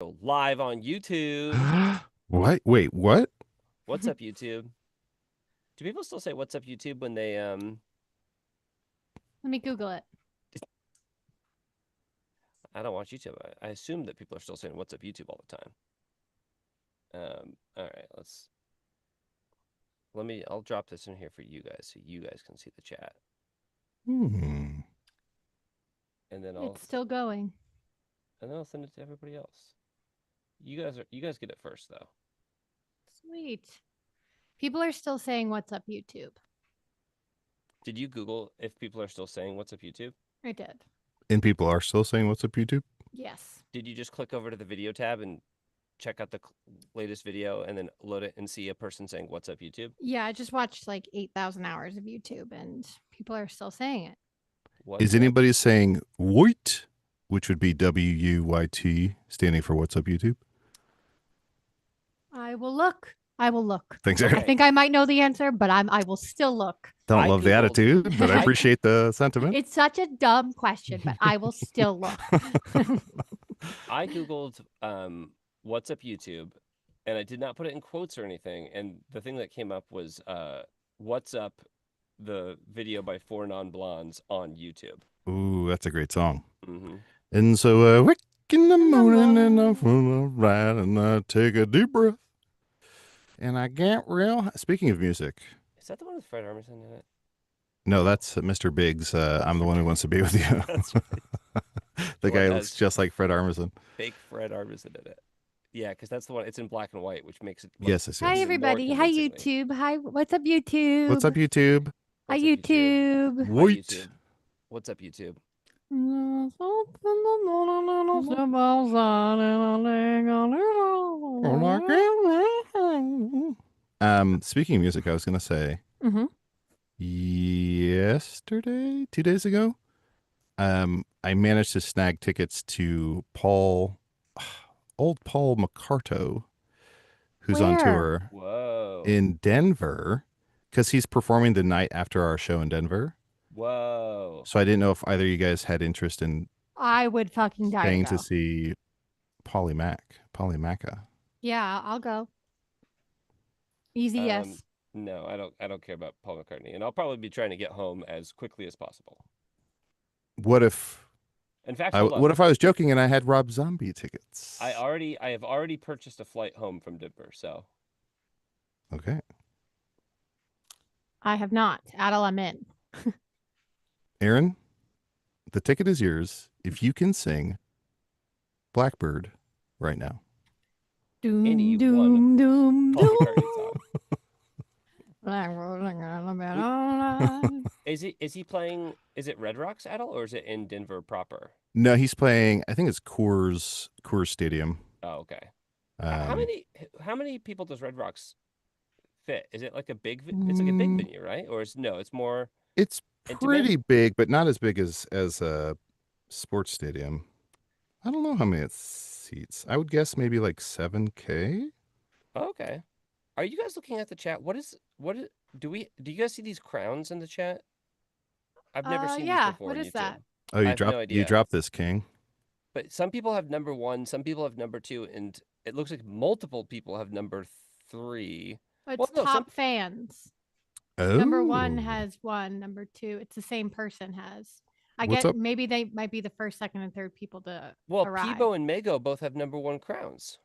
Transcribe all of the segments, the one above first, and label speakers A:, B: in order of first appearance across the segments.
A: Live on YouTube.
B: What? Wait, what?
A: What's up, YouTube? Do people still say "What's up, YouTube" when they
C: Let me Google it.
A: I don't watch YouTube. I assume that people are still saying "What's up, YouTube" all the time. All right, I'll drop this in here for you guys so you guys can see the chat.
B: Hmm.
A: And then
C: It's still going.
A: And then I'll send it to everybody else. You guys get it first though.
C: Sweet. People are still saying "What's up, YouTube?"
A: Did you Google if people are still saying "What's up, YouTube"?
C: I did.
B: And people are still saying, "What's up, YouTube?"
C: Yes.
A: Did you just click over to the video tab and check out the latest video and then load it and see a person saying "What's up, YouTube"?
C: Yeah, I just watched like 8,000 hours of YouTube and people are still saying it.
B: Is anybody saying "Woit," which would be WUYT, standing for "What's up, YouTube"?
C: I will look. I will look.
B: Thanks,
C: I
B: Eric.
C: think I might know the answer, but I will still look.
B: Don't love the attitude, but I appreciate the sentiment.
C: It's such a dumb question, but I will still look.
A: I Googled "What's up, YouTube," and I did not put it in quotes or anything. And the thing that came up was "What's Up," the video by Four Non Blondes on YouTube.
B: Ooh, that's a great song.
A: Mm-hmm.
B: And so, wake in the morning and I'm full of ride and I take a deep breath. And I get real. Speaking of music.
A: Is that the one with Fred Armisen in it?
B: No, that's Mr. Biggs. I'm the one who wants to be with you.
A: That's right.
B: The guy looks just like Fred Armisen.
A: Fake Fred Armisen in it. Yeah, because that's the one. It's in black and white, which makes it.
B: Yes.
C: Hi, everybody. Hi, YouTube. Hi. What's up, YouTube?
B: What's up, YouTube?
C: Hi, YouTube.
B: Wait.
A: What's up, YouTube?
B: Speaking of music, I was gonna say yesterday, 2 days ago, I managed to snag tickets to old Paul McCarto, who's on tour in Denver, because he's performing the night after our show in Denver.
A: Whoa.
B: So I didn't know if either of you guys had interest in
C: I would fucking die
B: staying to see Polly Macca.
C: Yeah, I'll go. Easy yes.
A: No, I don't care about Paul McCartney, and I'll probably be trying to get home as quickly as possible.
B: What if?
A: In fact,
B: what if I was joking and I had Rob Zombie tickets?
A: I have already purchased a flight home from Denver, so.
B: Okay.
C: I have not. Adel, I'm in.
B: Aaron, the ticket is yours if you can sing Blackbird right now.
C: Doom, doom, doom, doom.
A: Is he playing? Is it Red Rocks, Adel, or is it in Denver proper?
B: No, he's playing. I think it's Coors Stadium.
A: Oh, okay. How many people does Red Rocks fit? Is it like a big? It's like a big venue, right? Or it's more.
B: It's pretty big, but not as big as a sports stadium. I don't know how many seats. I would guess maybe like 7K.
A: Okay. Are you guys looking at the chat? Do you guys see these crowns in the chat? I've never seen these before.
C: What is that?
B: Oh, you dropped this, King.
A: But some people have number 1, some people have number 2, and it looks like multiple people have number 3.
C: It's top fans.
B: Oh.
C: Number 1 has 1. Number 2, it's the same person has. Maybe they might be the first, second, and third people to arrive.
A: Peebo and Mago both have number 1 crowns.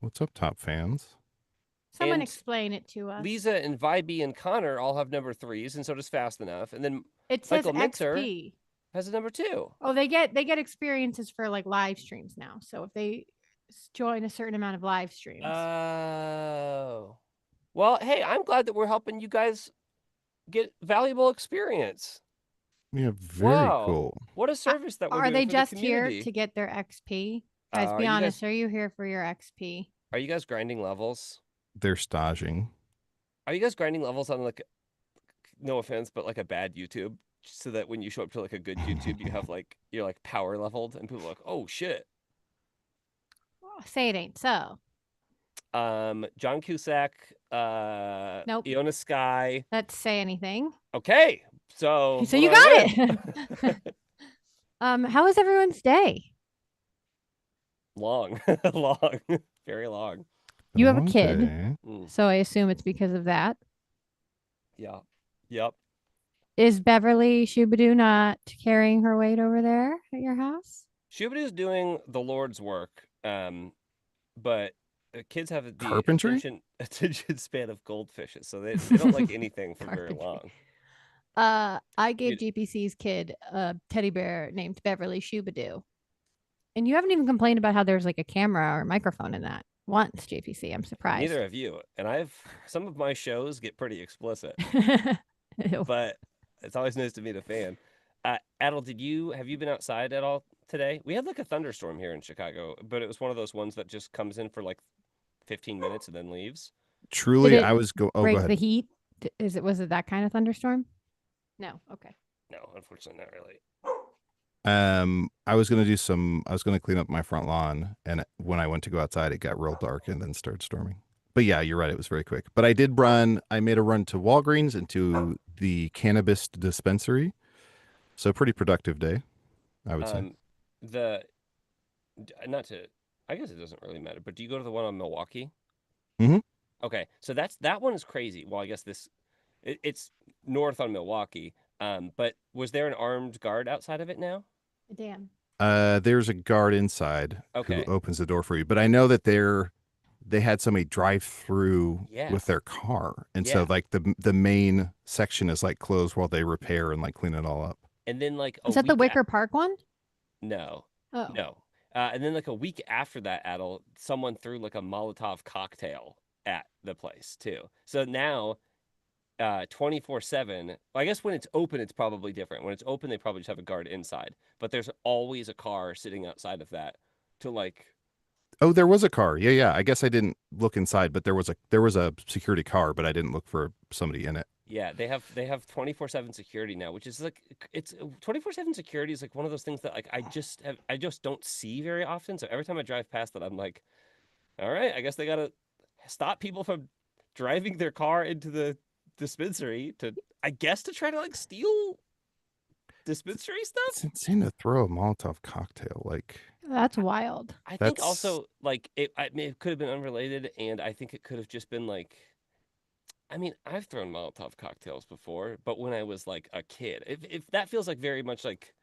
B: What's up, top fans?
C: Someone explain it to us.
A: Lisa and Vibe and Connor all have number 3s, and so does Fast Enough. And then
C: it says
A: Michael Minter
C: XP
A: has a number 2.
C: Oh, they get experiences for like live streams now. So if they join a certain amount of live streams.
A: Oh. Well, hey, I'm glad that we're helping you guys get valuable experience.
B: Yeah, very cool.
A: What a service that we're doing.
C: Are they just here to get their XP? Guys, be honest. Are you here for your XP?
A: Are you guys grinding levels?
B: They're staging.
A: Are you guys grinding levels on like, no offense, but like a bad YouTube, so that when you show up to like a good YouTube, you have like you're like power leveled, and people are like, oh shit.
C: Say it ain't so.
A: John Cusack.
C: Nope.
A: Iona Sky.
C: Let's say anything.
A: Okay, so
C: you got it. How was everyone's day?
A: Long, long, very long.
C: You
B: Been a
C: have a
B: long
C: kid,
B: day.
C: so I assume it's because of that.
A: Yeah. Yep.
C: Is Beverly Shubadoo not carrying her weight over there at your house?
A: Shubidoo's doing the Lord's work, but kids have the
B: Carpentry?
A: attention span of goldfishes, so they don't like anything for very
C: Carpentry.
A: long.
C: I gave
A: You-
C: GPC's kid a teddy bear named Beverly Shubadoo. And you haven't even complained about how there's like a camera or microphone in that once, JPC. I'm surprised.
A: Neither have you, and I've some of my shows get pretty explicit, but it's always nice to meet a fan. Adel, have you been outside at all today? We had like a thunderstorm here in Chicago, but it was one of those ones that just comes in for like 15 minutes and then leaves.
C: Did
B: Truly,
C: it
B: I was go. Oh, go
C: break the
B: ahead.
C: heat? Was it that kind of thunderstorm? No. Okay.
A: No, unfortunately, not really.
B: I was gonna do some. I was gonna clean up my front lawn, and when I went to go outside, it got real dark and then started storming. But yeah, you're right. It was very quick. But I did run. I made a run to Walgreens and to the cannabis dispensary. So pretty productive day, I would say.
A: The not to, I guess it doesn't really matter. But do you go to the one on Milwaukee?
B: Mm-hmm.
A: Okay, so that one is crazy. Well, I guess it's north on Milwaukee. But was there an armed guard outside of it now?
C: Damn.
B: There's a guard inside who
A: Okay.
B: opens the door for you, but I know that they had somebody drive through
A: Yeah.
B: with their car, and so
A: Yeah.
B: like the main section is like closed while they repair and like clean it all up.
A: And then like
C: Is that the Wicker Park one?
A: No.
C: Oh.
A: No. And then like a week after that, Adel, someone threw like a Molotov cocktail at the place too. So now 24/7. I guess when it's open, it's probably different. When it's open, they probably just have a guard inside. But there's always a car sitting outside of that to like.
B: Oh, there was a car. Yeah, yeah. I guess I didn't look inside, but there was a security car, but I didn't look for somebody in it.
A: Yeah, they have 24/7 security now, which is like it's 24/7 security is like one of those things that like I just don't see very often. So every time I drive past it, I'm like, all right, I guess they gotta stop people from driving their car into the dispensary to, I guess, to try to like steal dispensary stuff.
B: It's insane to throw a Molotov cocktail. Like
C: That's wild.
A: I think
B: that's
A: also like it could have been unrelated, and I think it could have just been like. I mean, I've thrown Molotov cocktails before, but when I was like a kid, if that feels like very much like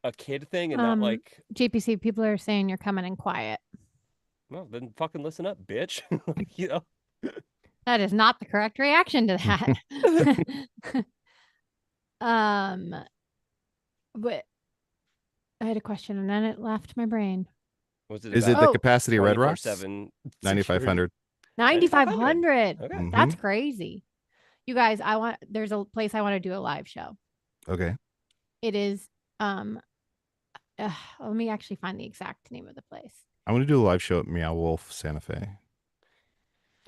A: a kid thing and not like,
C: JPC, people are saying you're coming in quiet.
A: well, then fucking listen up, bitch. Like, you know.
C: That is not the correct reaction to that. But I had a question and then it left my brain.
A: Was it
B: is
A: about
B: it the capacity of Red Rocks?
A: 24/7
B: 9,500.
C: 9,500.
A: Okay.
C: That's crazy. You guys, there's a place I want to do a live show.
B: Okay.
C: It is let me actually find the exact name of the place.
B: I want to do a live show at Meow Wolf Santa Fe.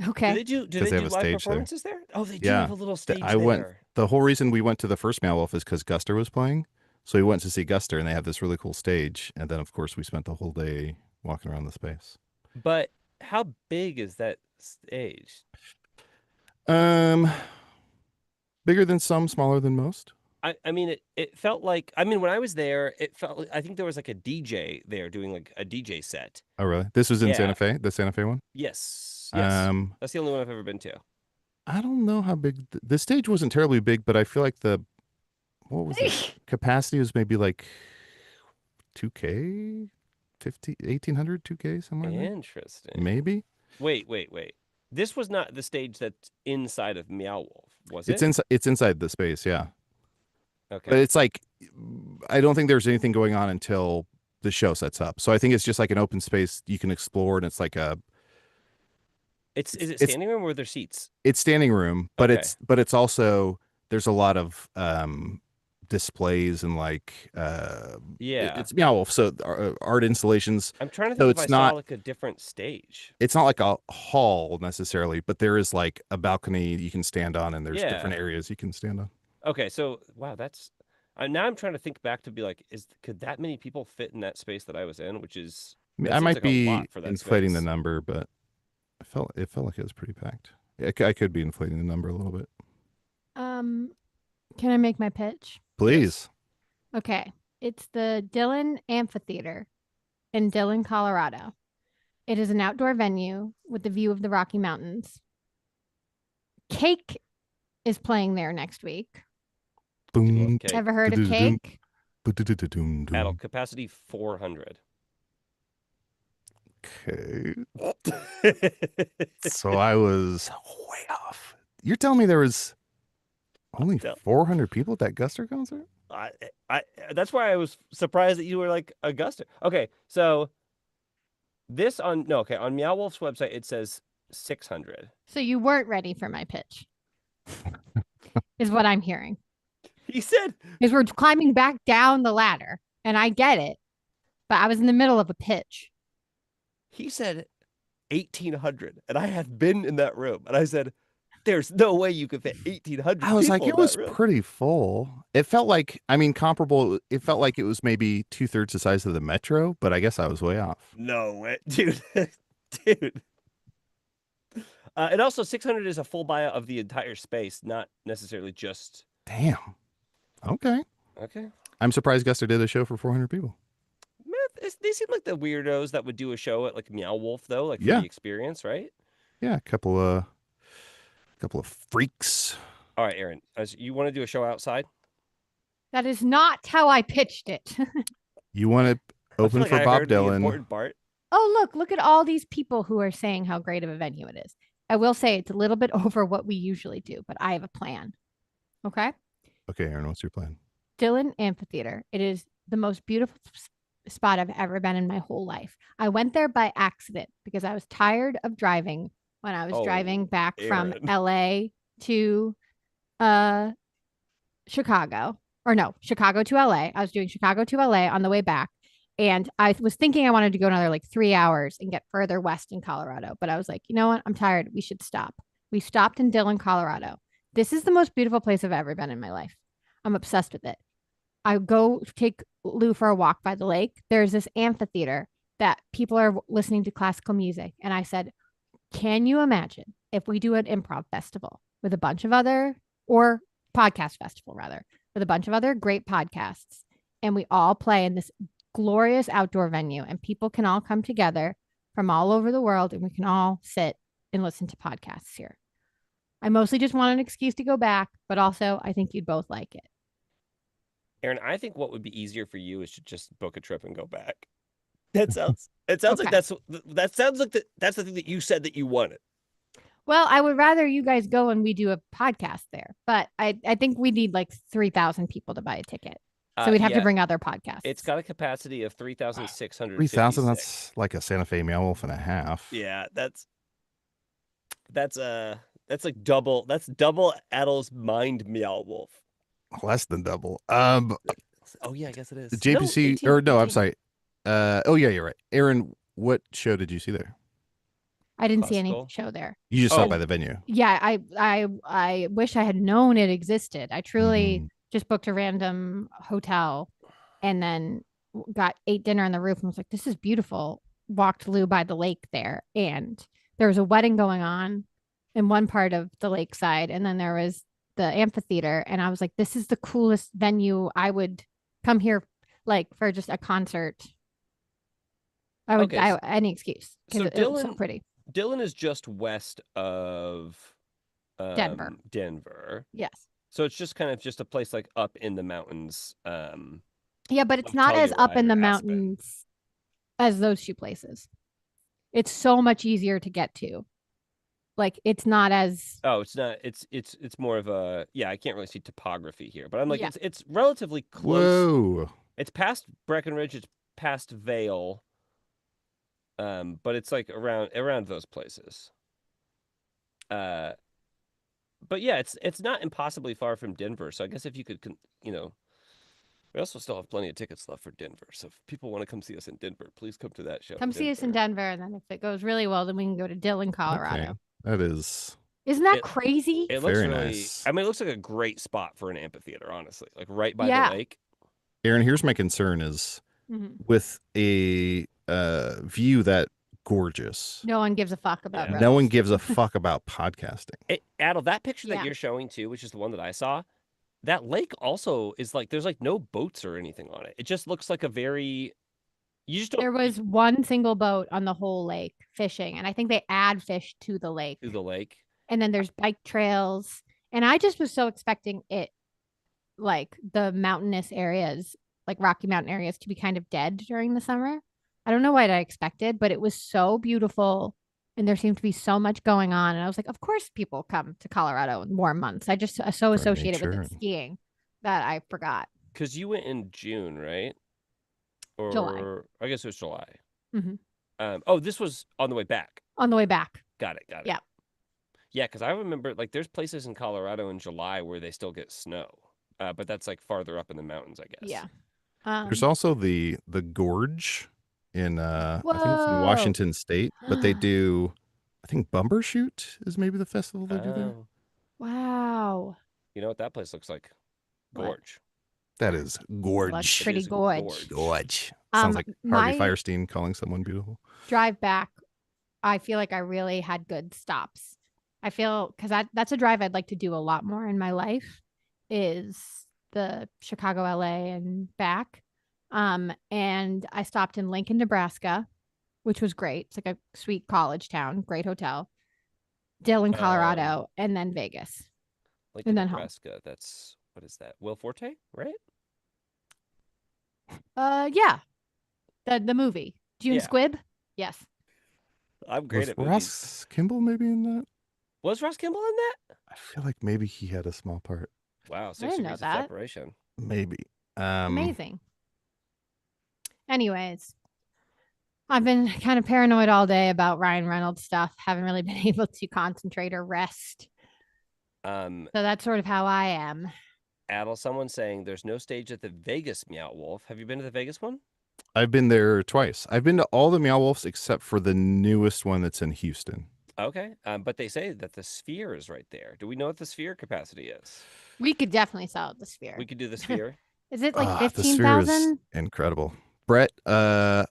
C: Okay.
A: Do
B: Because
A: they
B: they
A: do
B: have a
A: live
B: stage there.
A: performances there? Oh, they do
B: Yeah.
A: have a little stage
B: I went.
A: there.
B: The whole reason we went to the first Meow Wolf is because Guster was playing. So we went to see Guster, and they have this really cool stage. And then, of course, we spent the whole day walking around the space.
A: But how big is that stage?
B: Bigger than some, smaller than most.
A: I mean, it felt like, I mean, when I was there, it felt like, I think there was like a DJ there doing like a DJ set.
B: Oh, really? This was in
A: Yeah.
B: Santa Fe, the Santa Fe one?
A: Yes. That's the only one I've ever been to.
B: I don't know how big the stage wasn't terribly big, but I feel like what was it? Capacity was maybe like 2K, 1,800, 2K, somewhere in there.
A: Interesting.
B: Maybe.
A: Wait. This was not the stage that's inside of Meow Wolf, was it?
B: It's inside the space, yeah.
A: Okay.
B: But it's like, I don't think there's anything going on until the show sets up. So I think it's just like an open space you can explore, and it's like
A: is it standing room or are there seats?
B: It's standing room, but
A: Okay.
B: it's also, there's a lot of displays and like
A: Yeah.
B: it's Meow Wolf, so art installations.
A: I'm trying to
B: So
A: think if
B: it's
A: I
B: not
A: saw like a different stage.
B: it's not like a hall necessarily, but there is like a balcony you can stand on, and there's
A: Yeah.
B: different areas you can stand on.
A: Okay, so wow, that's now I'm trying to think back to be like, could that many people fit in that space that I was in? Which is,
B: I mean,
A: that
B: I
A: seems
B: might
A: like a
B: be
A: lot for that
B: inflating the
A: space.
B: number, but it felt like it was pretty packed. I could be inflating the number a little bit.
C: Can I make my pitch?
B: Please.
C: Okay. It's the Dillon Amphitheater. in Dillon, Colorado. It is an outdoor venue with the view of the Rocky Mountains. Cake is playing there next week.
B: Boom.
A: Cake.
C: Ever heard of Cake?
A: Adult capacity 400.
B: Okay. So I was way off. You're telling me there was only 400 people at that Guster concert?
A: That's why I was surprised that you were like a Guster. Okay, so on Meow Wolf's website it says 600.
C: So you weren't ready for my pitch, is what I'm hearing.
A: He said,
C: because we're climbing back down the ladder, and I get it, but I was in the middle of a pitch.
A: He said 1,800, and I had been in that room, and I said, "There's no way you could fit 1,800."
B: I was like, it was pretty full. It felt like, comparable. It felt like it was maybe 2/3 the size of the Metro, but I guess I was way off.
A: No way, dude, dude. And also 600 is a full buyout of the entire space, not necessarily just.
B: Damn. Okay. I'm surprised Guster did a show for 400 people.
A: They seem like the weirdos that would do a show at like Meow Wolf, though, like for the experience, right?
B: Yeah, a couple of freaks.
A: All right, Aaron, you want to do a show outside?
C: That is not how I pitched it.
B: You want to open for Bob Dylan?
C: Oh, look at all these people who are saying how great of a venue it is. I will say it's a little bit over what we usually do, but I have a plan. Okay?
B: Okay, Aaron, what's your plan?
C: Dillon Amphitheater. It is the most beautiful spot I've ever been in my whole life. I went there by accident because I was tired of driving when I was driving back from LA to Chicago. Or no, Chicago to LA. I was doing Chicago to LA on the way back. And I was thinking I wanted to go another like 3 hours and get further west in Colorado. But I was like, you know what? I'm tired. We should stop. We stopped in Dillon, Colorado. This is the most beautiful place I've ever been in my life. I'm obsessed with it. I go take Lou for a walk by the lake. There's this amphitheater that people are listening to classical music. And I said, can you imagine if we do an improv festival with a bunch of other, or podcast festival rather, with a bunch of other great podcasts, and we all play in this glorious outdoor venue, and people can all come together from all over the world, and we can all sit and listen to podcasts here. I mostly just want an excuse to go back, but also I think you'd both like it.
A: Aaron, I think what would be easier for you is to just book a trip and go back. It sounds like that's the thing that you said that you wanted.
C: Well, I would rather you guys go and we do a podcast there, but I think we need like 3,000 people to buy a ticket. So we'd have to bring other podcasts.
A: It's got a capacity of 3,600.
B: 3,000, that's like a Santa Fe Meow Wolf and a half.
A: Yeah, that's like double. That's double Adel's Mind Meow Wolf.
B: Less than double.
A: Oh yeah, I guess it is.
B: JPC I'm sorry. Oh yeah, you're right. Aaron, what show did you see there?
C: I didn't see any show there.
B: You just saw it by the venue.
C: Yeah, I wish I had known it existed. I truly just booked a random hotel and then ate dinner on the roof and was like, this is beautiful. Walked Lou by the lake there, and there was a wedding going on in one part of the lakeside, and then there was the amphitheater, and I was like, this is the coolest venue. I would come here like for just a concert. I would any excuse.
A: So
C: it was so pretty.
A: Dillon is just west of
C: Denver. Yes.
A: So it's just kind of just a place like up in the mountains.
C: Yeah, but it's not as up in the mountains as those two places. It's so much easier to get to. Like it's not as.
A: Oh, it's not. It's more of a. Yeah, I can't really see topography here, but I'm like it's relatively close.
B: Whoa.
A: It's past Breckenridge. It's past Vail. But it's like around those places. But yeah, it's not impossibly far from Denver. So I guess if you could, we also still have plenty of tickets left for Denver. So if people want to come see us in Denver, please come to that show.
C: Come see us in Denver, and then if it goes really well, then we can go to Dillon, Colorado.
B: Okay. That is.
C: Isn't that crazy?
A: It looks
B: very
A: really
B: nice.
A: I mean, it looks like a great spot for an amphitheater, honestly. Like right by the lake.
B: Aaron, here's my concern is with a view that gorgeous.
C: No one gives a fuck about
B: No one gives a fuck about podcasting.
A: Adel, that picture that you're showing too, which is the one that I saw, that lake also is like there's like no boats or anything on it. It just looks like a very You just don't
C: There was one single boat on the whole lake fishing, and I think they add fish to the lake.
A: do the lake.
C: And then there's bike trails, and I just was so expecting it, like the mountainous areas, like Rocky Mountain areas, to be kind of dead during the summer. I don't know what I expected, but it was so beautiful, and there seemed to be so much going on. And I was like, of course, people come to Colorado in warm months. I just so
B: For
C: associated with
B: nature.
C: it skiing that I forgot.
A: Because you went in June, right?
C: July.
A: Or I guess it was July.
C: Mhm.
A: Oh, this was on the way back.
C: On the way back.
A: Got it. Got it.
C: Yeah.
A: Yeah, because I remember like there's places in Colorado in July where they still get snow, but that's like farther up in the mountains, I guess.
C: Yeah.
B: There's also the gorge in I think it's in
C: Whoa.
B: Washington State, but they do I think Bumbershoot is maybe the festival they do there.
A: Oh,
C: Wow.
A: you know what that place looks like?
C: What?
A: Gorge.
B: That is
C: Looks
B: gorge.
C: pretty
A: is
C: gorge.
B: Gorge. Sounds like
C: my
B: Harvey Firestein calling someone beautiful.
C: drive back, I feel like I really had good stops. I feel because that's a drive I'd like to do a lot more in my life, is the Chicago, LA, and back. And I stopped in Lincoln, Nebraska, which was great. It's like a sweet college town, great hotel. Dillon, Colorado, and then Vegas.
A: Like
C: And
A: in
C: then home.
A: Nebraska. That's what is that? Will Forte, right?
C: Yeah, the movie June
A: Yeah.
C: Squibb. Yes.
A: I'm great
B: Was
A: at movies.
B: Ross Kimball maybe in that?
A: Was Ross Kimball in that?
B: I feel like maybe he had a small part.
A: Wow,
C: I
A: 6
C: didn't know
A: degrees of
C: that.
A: separation.
B: Maybe.
C: Amazing. Anyways, I've been kind of paranoid all day about Ryan Reynolds stuff. Haven't really been able to concentrate or rest.
A: So
C: that's sort of how I am.
A: Adel, someone's saying there's no stage at the Vegas Meow Wolf. Have you been to the Vegas one?
B: I've been there twice. I've been to all the Meow Wolves except for the newest one that's in Houston.
A: Okay. But they say that the Sphere is right there. Do we know what the Sphere capacity is?
C: We could definitely sell at the Sphere.
A: We could do the Sphere.
C: Is it like
B: The Sphere is
C: 15,000?
B: incredible. Brett,
A: Oh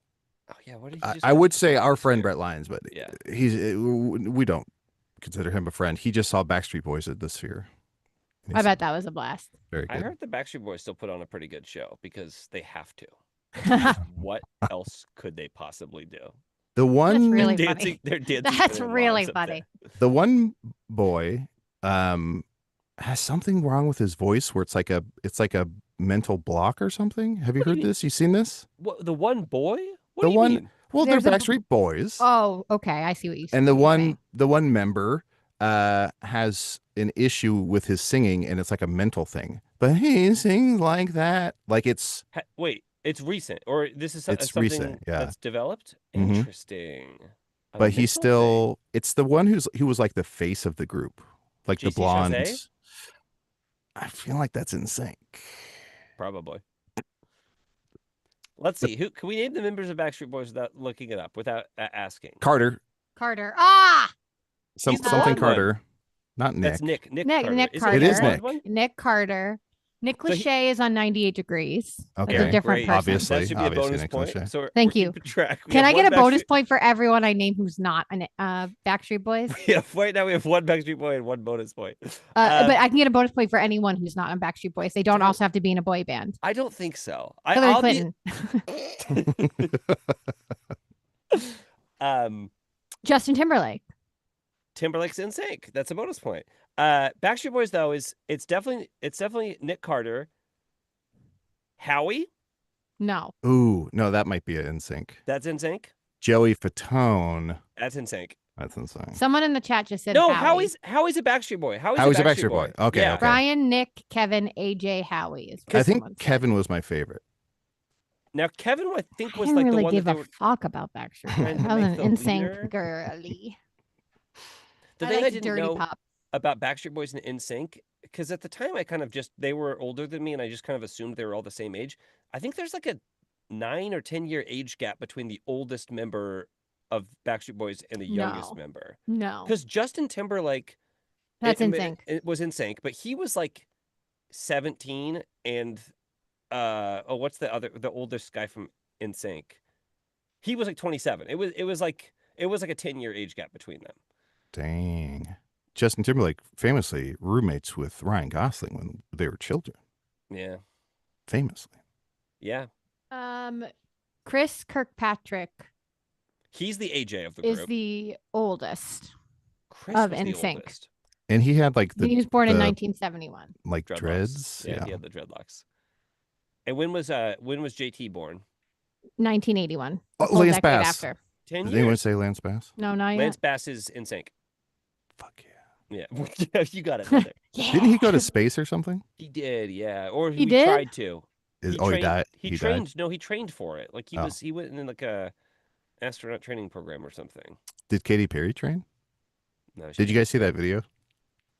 A: yeah, what did he just
B: I
A: talk
B: would
A: about
B: say
A: the
B: our friend
A: Sphere?
B: Brett Lyons, but
A: Yeah.
B: we don't consider him a friend. He just saw Backstreet Boys at the Sphere.
C: I bet that was a blast.
B: Very
A: I
B: good.
A: heard the Backstreet Boys still put on a pretty good show because they have to. What else could they possibly do?
B: The one
C: That's really
A: They're
C: funny.
A: dancing. They're dancing.
C: That's
A: to their
C: really
A: lives up
C: funny.
B: the one boy has something wrong with his voice where it's like a mental block or something. Have you
A: What do you
B: heard
A: mean?
B: this? You seen this?
A: What, the one boy? What
B: The
A: do you
B: one
A: mean?
B: Well,
C: There's
B: they're
C: a-
B: Backstreet Boys.
C: Oh, okay. I see what you
B: And the
C: what you're saying.
B: one member has an issue with his singing and it's like a mental thing. But he sings like that. Like it's
A: Wait, it's recent, or this is
B: It's
A: something
B: recent, yeah.
A: that's developed?
B: Mhm.
A: Interesting. A
B: but he's
A: mental
B: still it's the one who was like the face of the group. Like the
A: JC
B: blonde.
A: Chasez?
B: I feel like that's in sync.
A: Probably. Let's see. Who can we name the members of Backstreet Boys without looking it up, without asking?
B: Carter.
C: Carter. Ah,
A: He's the
B: Something
A: blonde one.
B: Carter. Not Nick.
A: That's Nick. Nick
C: Nick.
A: Carter.
C: Nick
A: Is
C: Carter.
B: It is
A: the blonde
B: Nick.
A: one?
C: Nick Carter. Nick
A: So he-
C: Lachey is on 98 Degrees.
B: Okay.
C: It's a different
A: Great.
C: person.
B: Obviously.
A: That should be a bonus
B: Nick
A: point.
B: Lachey.
A: So
C: Thank
A: we're
C: you.
A: keeping track. We
C: Can
A: have
C: I get
A: one
C: a bonus
A: Backstreet-
C: point for everyone I name who's not an Backstreet Boys?
A: Yeah, right now we have one Backstreet Boy and one bonus point.
C: But I can get a bonus point for anyone who's not on Backstreet Boys. They don't
A: Damn.
C: also have to be in a boy band.
A: I don't think so.
C: Hillary
A: I'll
C: Clinton. Justin Timberlake.
A: Timberlake's in sync. That's a bonus point. Backstreet Boys though it's definitely Nick Carter, Howie.
C: No.
B: Ooh, no, that might be in sync.
A: That's in sync.
B: Joey Fatone.
A: That's in sync.
B: That's insane.
C: Someone in the chat just said
A: No,
C: Howie.
A: Howie's a Backstreet Boy.
B: Howie's a Backstreet Boy. Okay,
A: Yeah.
B: okay.
C: Brian, Nick, Kevin, AJ, Howie is what
B: I think
C: someone said.
B: Kevin was my favorite.
A: Now Kevin, I think
C: I
A: was
C: didn't
A: like
C: really
A: the one
C: give
A: that
C: a
A: they were.
C: fuck about Backstreet
A: trying
C: Boys.
A: to
C: I was
A: make
C: an
A: the
C: insane
A: leader.
C: girly.
A: The
C: I
A: thing I
C: liked
A: didn't
C: Dirty
A: know
C: Pop.
A: about Backstreet Boys and NSYNC, because at the time I kind of just they were older than me, and I just kind of assumed they were all the same age. I think there's like a 9 or 10 year age gap between the oldest member of Backstreet Boys and the youngest
C: No.
A: member.
C: No.
A: Because Justin Timberlake,
C: That's in sync.
A: It was in sync, but he was like 17, and what's the oldest guy from in sync? He was like 27. It was like a 10-year age gap between them.
B: Dang. Justin Timberlake famously roommates with Ryan Gosling when they were children.
A: Yeah.
B: Famously.
A: Yeah.
C: Chris Kirkpatrick
A: He's the AJ of the
C: is
A: group.
C: the oldest
A: Chris
C: of
A: was the
C: NSYNC.
A: oldest.
B: And he had like
C: He was born in
B: the
C: 1971.
B: like
A: Dreadlocks.
B: dreads.
A: Yeah, he had the dreadlocks. And when was JT born?
C: 1981.
B: Oh,
C: A full
B: Lance
C: decade
B: Bass.
C: after.
A: 10
B: Did
A: years.
B: anyone say Lance Bass?
C: No, not yet.
A: Lance Bass is in sync.
B: Fuck
A: Yeah. Yeah, you got it. Brother.
C: Yeah.
B: Didn't he go to space or something?
A: He did, yeah. Or
C: He
A: he
C: did?
A: tried to.
B: He
A: trained,
B: died.
A: He
B: He
A: trained.
B: died.
A: No, he trained for it. Like he went in like a astronaut training program or something.
B: Did Katy Perry train?
A: No.
B: Did you guys see that video?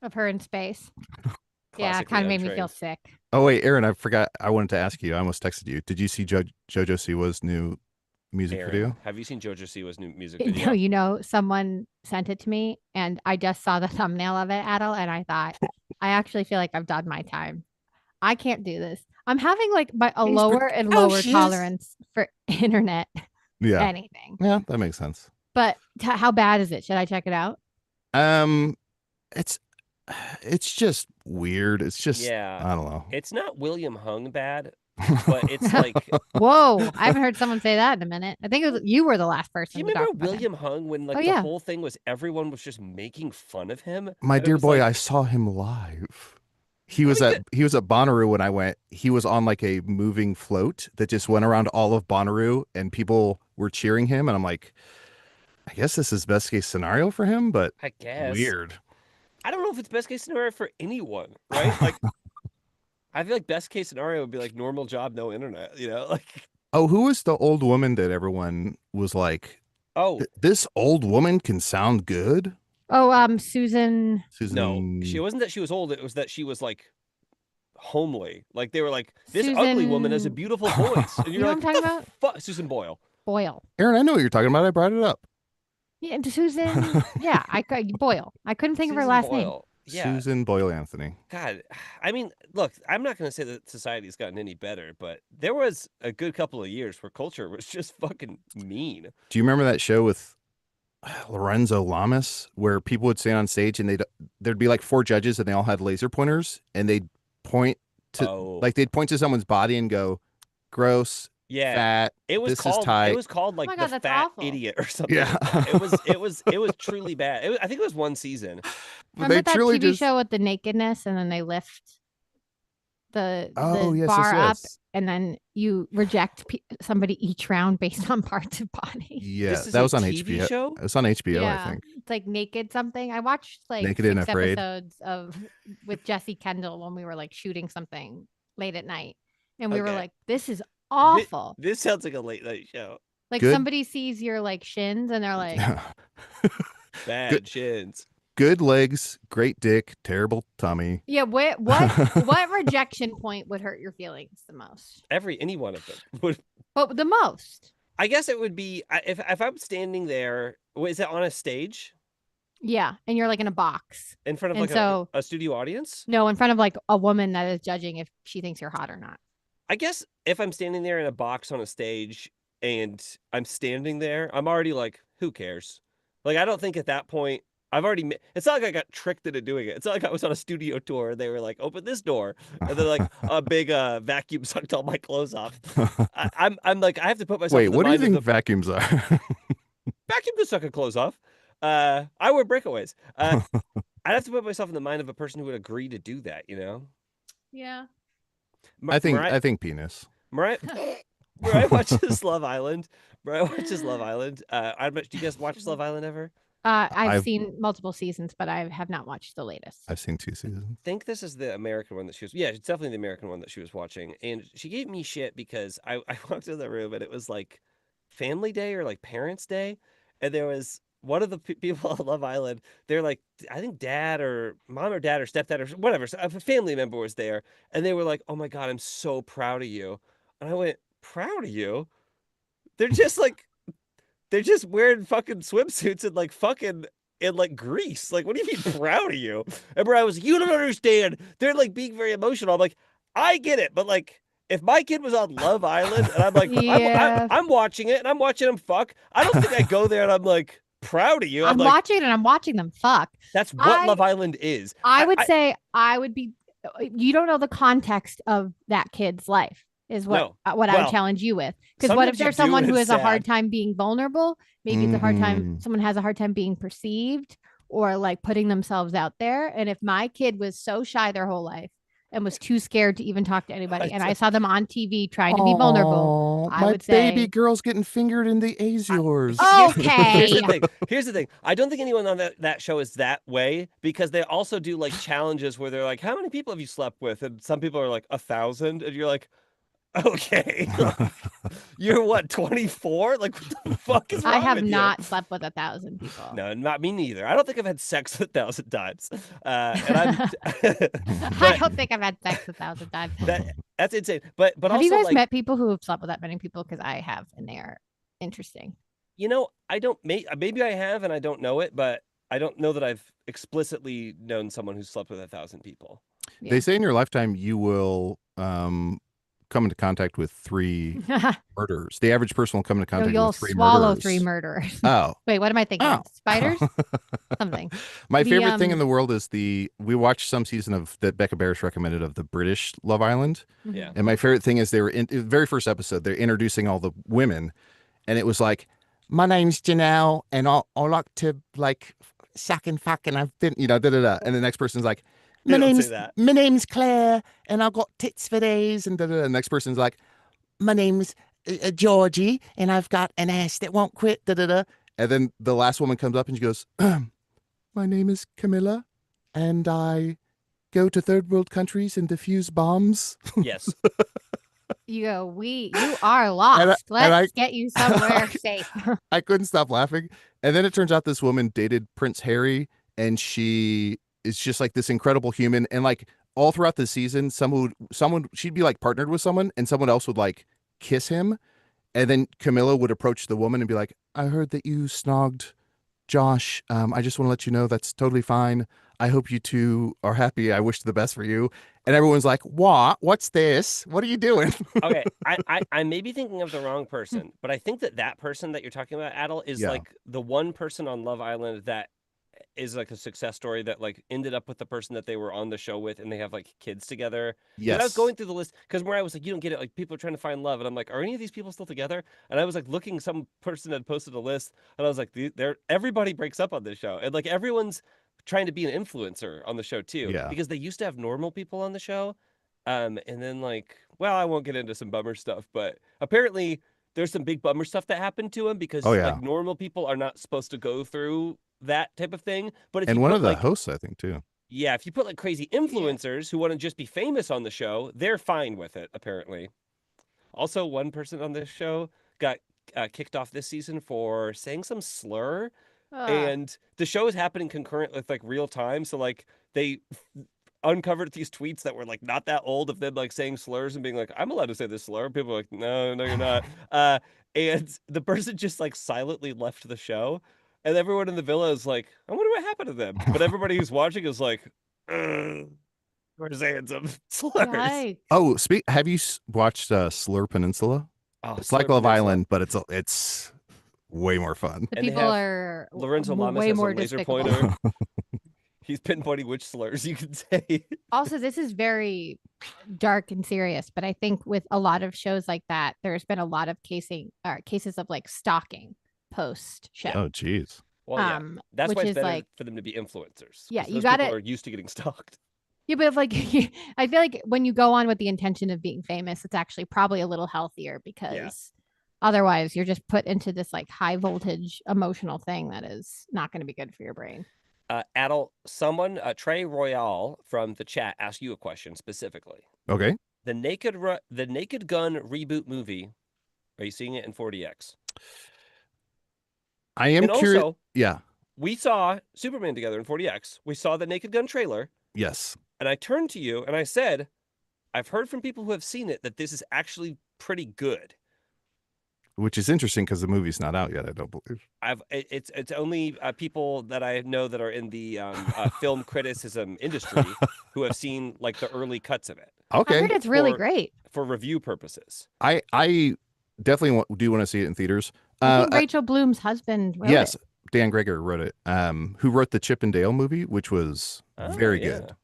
C: Of her in space. Yeah, it kind of made me feel sick.
B: Oh wait, Aaron, I forgot. I wanted to ask you. I almost texted you. Did you see JoJo Siwa's new music video?
A: Have you seen JoJo Siwa's new music video?
C: No, you know, someone sent it to me, and I just saw the thumbnail of it, Adel, and I thought, I actually feel like I've done my time. I can't do this. I'm having like a lower and lower tolerance for internet.
B: Yeah.
C: Anything.
B: Yeah, that makes sense.
C: But how bad is it? Should I check it out?
B: It's just weird. It's just I don't know.
A: It's not William Hung bad, but it's like
C: whoa. I haven't heard someone say that in a minute. I think you were the last person.
A: Do you remember William Hung when like the whole thing was everyone was just making fun of him?
B: My dear boy, I saw him live. He was at Bonnaroo when I went. He was on like a moving float that just went around all of Bonnaroo, and people were cheering him. And I'm like, I guess this is best case scenario for him, but
A: I guess
B: weird.
A: I don't know if it's best case scenario for anyone, right? Like, I feel like best case scenario would be like normal job, no internet. You know, like.
B: Oh, who was the old woman that everyone was like?
A: Oh,
B: this old woman can sound good.
C: Oh, Susan.
A: No, she wasn't that she was old. It was that she was like homely. Like they were like, this ugly woman has a beautiful voice. And you're like, what I'm talking about? Susan Boyle.
B: Aaron, I know what you're talking about. I brought it up.
C: Yeah, Susan. Yeah, Boyle. I couldn't think of her last name.
A: Yeah.
B: Susan Boyle Anthony.
A: God, I mean, look, I'm not going to say that society's gotten any better, but there was a good couple of years where culture was just fucking mean.
B: Do you remember that show with Lorenzo Lamas where people would stand on stage and there'd be like 4 judges and they all had laser pointers and they'd point to they'd point to someone's body and go, gross.
A: Yeah,
B: fat.
A: It was called like the fat idiot or something.
B: Yeah,
A: it was truly bad. I think it was one season.
C: Remember that TV show with the nakedness, and then they lift the bar up, and then you reject somebody each round based on parts of body.
B: Yeah, that was on HBO.
A: Show?
B: It was on HBO,
C: yeah.
B: I think.
C: It's like Naked something. I watched like
B: Naked
C: 6
B: and Afraid
C: episodes with Jesse Kendall when we were like shooting something late at night, and we were like, "This is awful."
A: This sounds like a late night show.
C: Like somebody sees your like shins and they're like,
A: bad shins.
B: Good legs, great dick, terrible tummy.
C: Yeah, what rejection point would hurt your feelings the most?
A: Any one of them would.
C: But the most.
A: I guess it would be if I'm standing there. Is it on a stage?
C: Yeah, and you're like in a box
A: in front of like a studio audience.
C: No, in front of like a woman that is judging if she thinks you're hot or not.
A: I guess if I'm standing there in a box on a stage and I'm standing there, I'm already like, who cares? Like, I don't think at that point, it's not like I got tricked into doing it. It's not like I was on a studio tour and they were like, open this door. And then like a big vacuum sucked all my clothes off. I'm like, I have to put myself in the
B: what do you
A: mind
B: think vacuums are?
A: Vacuum can suck clothes off. I wear breakaways. I'd have to put myself in the mind of a person who would agree to do that, you know?
C: Yeah.
B: I think penis.
A: Mariah watches Love Island. Mariah watches Love Island. Do you guys watch Love Island ever?
C: I've seen multiple seasons, but I have not watched the latest.
B: I've seen 2 seasons.
A: I think this is the American one that she was. Yeah, it's definitely the American one that she was watching, and she gave me shit because I walked in the room and it was like Family Day or like Parents' Day, and there was one of the people on Love Island. They're like, I think dad or mom or dad or stepdad or whatever. So a family member was there, and they were like, "Oh my God, I'm so proud of you," and I went, "Proud of you?" They're just like. They're just wearing fucking swimsuits and like fucking in like Greece. Like, what do you mean proud of you? And I was, you don't understand. They're like being very emotional. I'm like, I get it, but like, if my kid was on Love Island and I'm like, I'm watching it and I'm watching them fuck, I don't think I go there and I'm like proud of you.
C: I'm
A: like,
C: watching it and I'm watching them fuck.
A: That's what Love Island is.
C: I would say I would be. You don't know the context of that kid's life. is what
A: No.
C: what I would
A: Well,
C: challenge you with. Because what if
A: sometimes you
C: there's
A: do,
C: someone
A: and
C: who
A: it's
C: has a hard
A: sad.
C: time being vulnerable? Maybe it's a hard time.
B: Mm.
C: Someone has a hard time being perceived or like putting themselves out there. And if my kid was so shy their whole life and was too scared to even talk to anybody, and I saw them on TV trying to be vulnerable,
B: Oh,
C: I
B: my
C: would
B: baby
C: say,
B: girl's getting fingered in the Azores.
A: Here's
C: okay.
A: the thing. Here's the thing. I don't think anyone on that show is that way, because they also do like challenges where they're like, "How many people have you slept with?" And some people are like 1,000, and you're like, "Okay, like, you're what, 24? Like, what the fuck is
C: I
A: wrong
C: have
A: with you?"
C: not slept with 1,000 people.
A: No, not me neither. I don't think I've had sex 1,000 times, and I'm,
C: I
A: but
C: don't think I've had sex 1,000 times.
A: that's insane. But
C: Have you
A: also
C: guys
A: like,
C: met people who have slept with that many people? Because I have, and they are interesting.
A: I don't maybe I have and I don't know it, but I don't know that I've explicitly known someone who slept with 1,000 people.
B: They
C: Yeah.
B: say in your lifetime you will come into contact with 3 murderers. The average person will come into
C: No,
B: contact
C: you'll
B: with 3
C: swallow 3
B: murderers.
C: murderers.
B: Oh,
C: Wait, what am I thinking?
B: oh.
C: Spiders? Something.
B: My
C: The
B: favorite thing in the world is we watched some season of that Becca Barris recommended of the British Love Island.
A: Yeah.
B: And my favorite thing is they were in the very first episode, they're introducing all the women, and it was like, my name's Janelle, and I like to like suck and fuck, and I've been, da da da. And the next person's like,
A: They don't say that.
B: my name's Claire, and I've got tits for days, and da da da. And the next person's like, my name's Georgie, and I've got an ass that won't quit, da da da. And then the last woman comes up and she goes, my name is Camilla, and I go to third world countries and defuse bombs.
A: Yes.
C: You go, you are lost. Let's get you somewhere safe.
B: I couldn't stop laughing. And then it turns out this woman dated Prince Harry, and she is just like this incredible human. And like all throughout the season, she'd be like partnered with someone, and someone else would like kiss him. And then Camilla would approach the woman and be like, I heard that you snogged Josh. I just want to let you know that's totally fine. I hope you two are happy. I wish the best for you. And everyone's like, what? What's this? What are you doing?
A: Okay, I may be thinking of the wrong person, but I think that person that you're talking about, Adel, is like the one person on Love Island that is like a success story that like ended up with the person that they were on the show with, and they have like kids together.
B: Yes.
A: I was going through the list because where I was like, you don't get it. Like people are trying to find love, and I'm like, are any of these people still together? And I was like looking, some person had posted a list, and I was like, everybody breaks up on this show, and like everyone's trying to be an influencer on the show too.
B: Yeah.
A: Because they used to have normal people on the show, and then like, well, I won't get into some bummer stuff, but apparently there's some big bummer stuff that happened to him because like normal people are not supposed to go through that type of thing. But if
B: and
A: you
B: one
A: put,
B: of the
A: like,
B: hosts, I think, too.
A: Yeah, if you put like crazy influencers who want to just be famous on the show, they're fine with it, apparently. Also, one person on this show got kicked off this season for saying some slur. And the show is happening concurrent with like real time. So like they uncovered these tweets that were like not that old of them like saying slurs and being like, I'm allowed to say this slur. People are like, no, you're not. And the person just like silently left the show. And everyone in the villa is like, I wonder what happened to them. But everybody who's watching is like, we're saying some slurs.
C: Yikes.
B: Oh, have you watched Slur Peninsula?
A: Oh,
B: it's like Love Island, but it's way more fun.
C: The people are
A: Lorenzo Lamas
C: way
A: has
C: more
A: a laser
C: despicable.
A: pointer. He's pinpointing which slurs you can say.
C: Also, this is very dark and serious, but I think with a lot of shows like that, there's been a lot of cases of like stalking post show.
B: Oh, geez.
A: Well, yeah. That's why it's better like, for them to be influencers.
C: Yeah,
A: you got people are used to getting stalked.
C: Yeah, but if like I feel like when you go on with the intention of being famous, it's actually probably a little healthier because otherwise you're just put into this like high voltage emotional thing that is not going to be good for your brain.
A: Adel, someone, Trey Royale from the chat asked you a question specifically.
B: Okay.
A: The Naked Gun reboot movie, are you seeing it in 4DX?
B: I am curious.
A: Also,
B: yeah.
A: We saw Superman together in 4DX. We saw the Naked Gun trailer.
B: Yes.
A: And I turned to you and I said, I've heard from people who have seen it that this is actually pretty good.
B: Which is interesting because the movie's not out yet, I don't believe.
A: It's only people that I know that are in the film criticism industry who have seen like the early cuts of it.
B: Okay.
C: I heard it's really great
A: for review purposes.
B: I definitely do want to see it in theaters.
C: I think Rachel Bloom's husband wrote it.
B: Dan Greger wrote it. Who wrote the Chip and Dale movie, which was very good.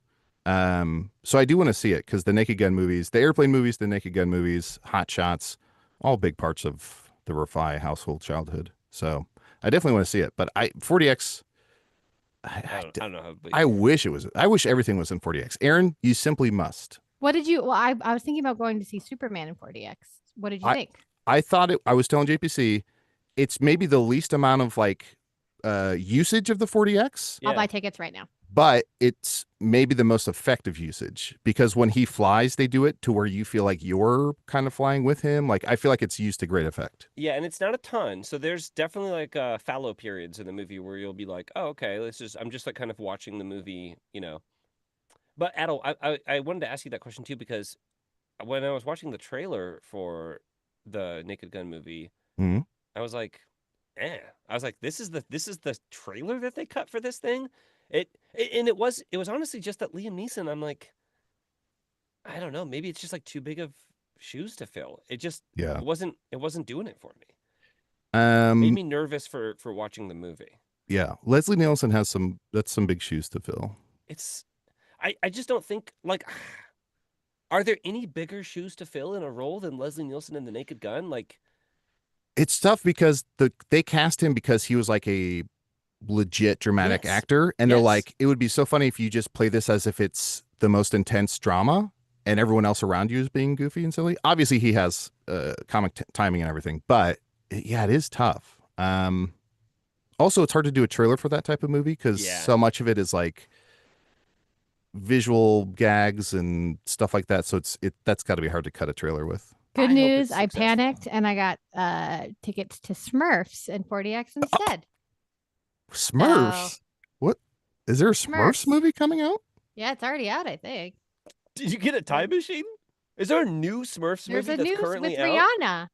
B: So I do want to see it because the Naked Gun movies, the airplane movies, the Naked Gun movies, Hot Shots, all big parts of the Rafai household childhood. So I definitely want to see it. But 40X,
A: I don't know how to believe
B: I
A: you.
B: wish it was. I wish everything was in 40X. Aaron, you simply must.
C: What did you? Well, I was thinking about going to see Superman in 40X. What did you
B: I
C: think?
B: I thought it. I was telling JPC, it's maybe the least amount of like usage of the 40X,
C: I'll
A: Yeah.
C: buy tickets right now.
B: but it's maybe the most effective usage because when he flies, they do it to where you feel like you're kind of flying with him. Like I feel like it's used to great effect.
A: Yeah, and it's not a ton. So there's definitely like fallow periods in the movie where you'll be like, "Oh, okay, I'm just like kind of watching the movie, you know." But Adel, I wanted to ask you that question too because when I was watching the trailer for the Naked Gun movie,
B: Mhm.
A: I was like, "Eh." I was like, this is the trailer that they cut for this thing?" And it was honestly just that Liam Neeson, I'm like, I don't know, maybe it's just like too big of shoes to fill.
B: Yeah.
A: It wasn't doing it for me. Made
B: Um.
A: me nervous for watching the movie.
B: Yeah. Leslie Nielsen has some. That's some big shoes to fill.
A: It's I just don't think like are there any bigger shoes to fill in a role than Leslie Nielsen in The Naked Gun? Like
B: It's tough because they cast him because he was like a legit dramatic
A: yes.
B: actor, and they're
A: Yes.
B: like, it would be so funny if you just play this as if it's the most intense drama, and everyone else around you is being goofy and silly. Obviously, he has comic timing and everything, but yeah, it is tough. Also, it's hard to do a trailer for that type of movie because
A: Yeah.
B: so much of it is like visual gags and stuff like that. So that's got to be hard to cut a trailer with.
C: Good
A: I hope
C: news,
A: it's
C: I
A: successful.
C: panicked and I got tickets to Smurfs and 40X instead.
B: Smurfs. What is there a Smurfs
C: Smurfs.
B: movie coming out?
C: Yeah, it's already out, I think.
A: Did you get a time machine? Is there a new Smurfs
C: There's
A: movie
C: a
A: that's
C: news
A: currently
C: with
A: out?
C: Rihanna.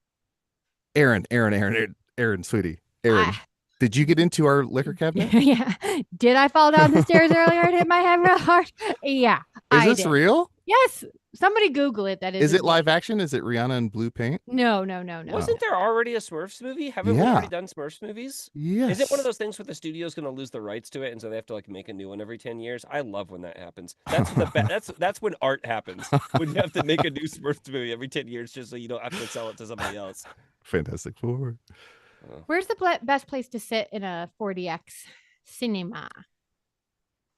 B: Aaron, sweetie, Aaron. Did you get into our liquor cabinet?
C: Yeah. Did I fall down the stairs earlier and hit my head real hard? Yeah,
B: Is
C: I
B: this
C: did.
B: real?
C: Yes. Somebody Google it. That is
B: Is it live
C: indeed.
B: action? Is it Rihanna in blue paint?
C: No.
A: Wasn't there already a Smurfs movie? Haven't we already
B: Yeah.
A: done Smurfs movies? Is it one of
B: Yes.
A: those things where the studio's going to lose the rights to it, and so they have to like make a new one every 10 years? I love when that happens. That's when that's when art happens. When you have to make a new Smurfs movie every 10 years just so you don't have to sell it to somebody else.
B: Fantastic Four.
C: Where's the best place to sit in a 40X cinema?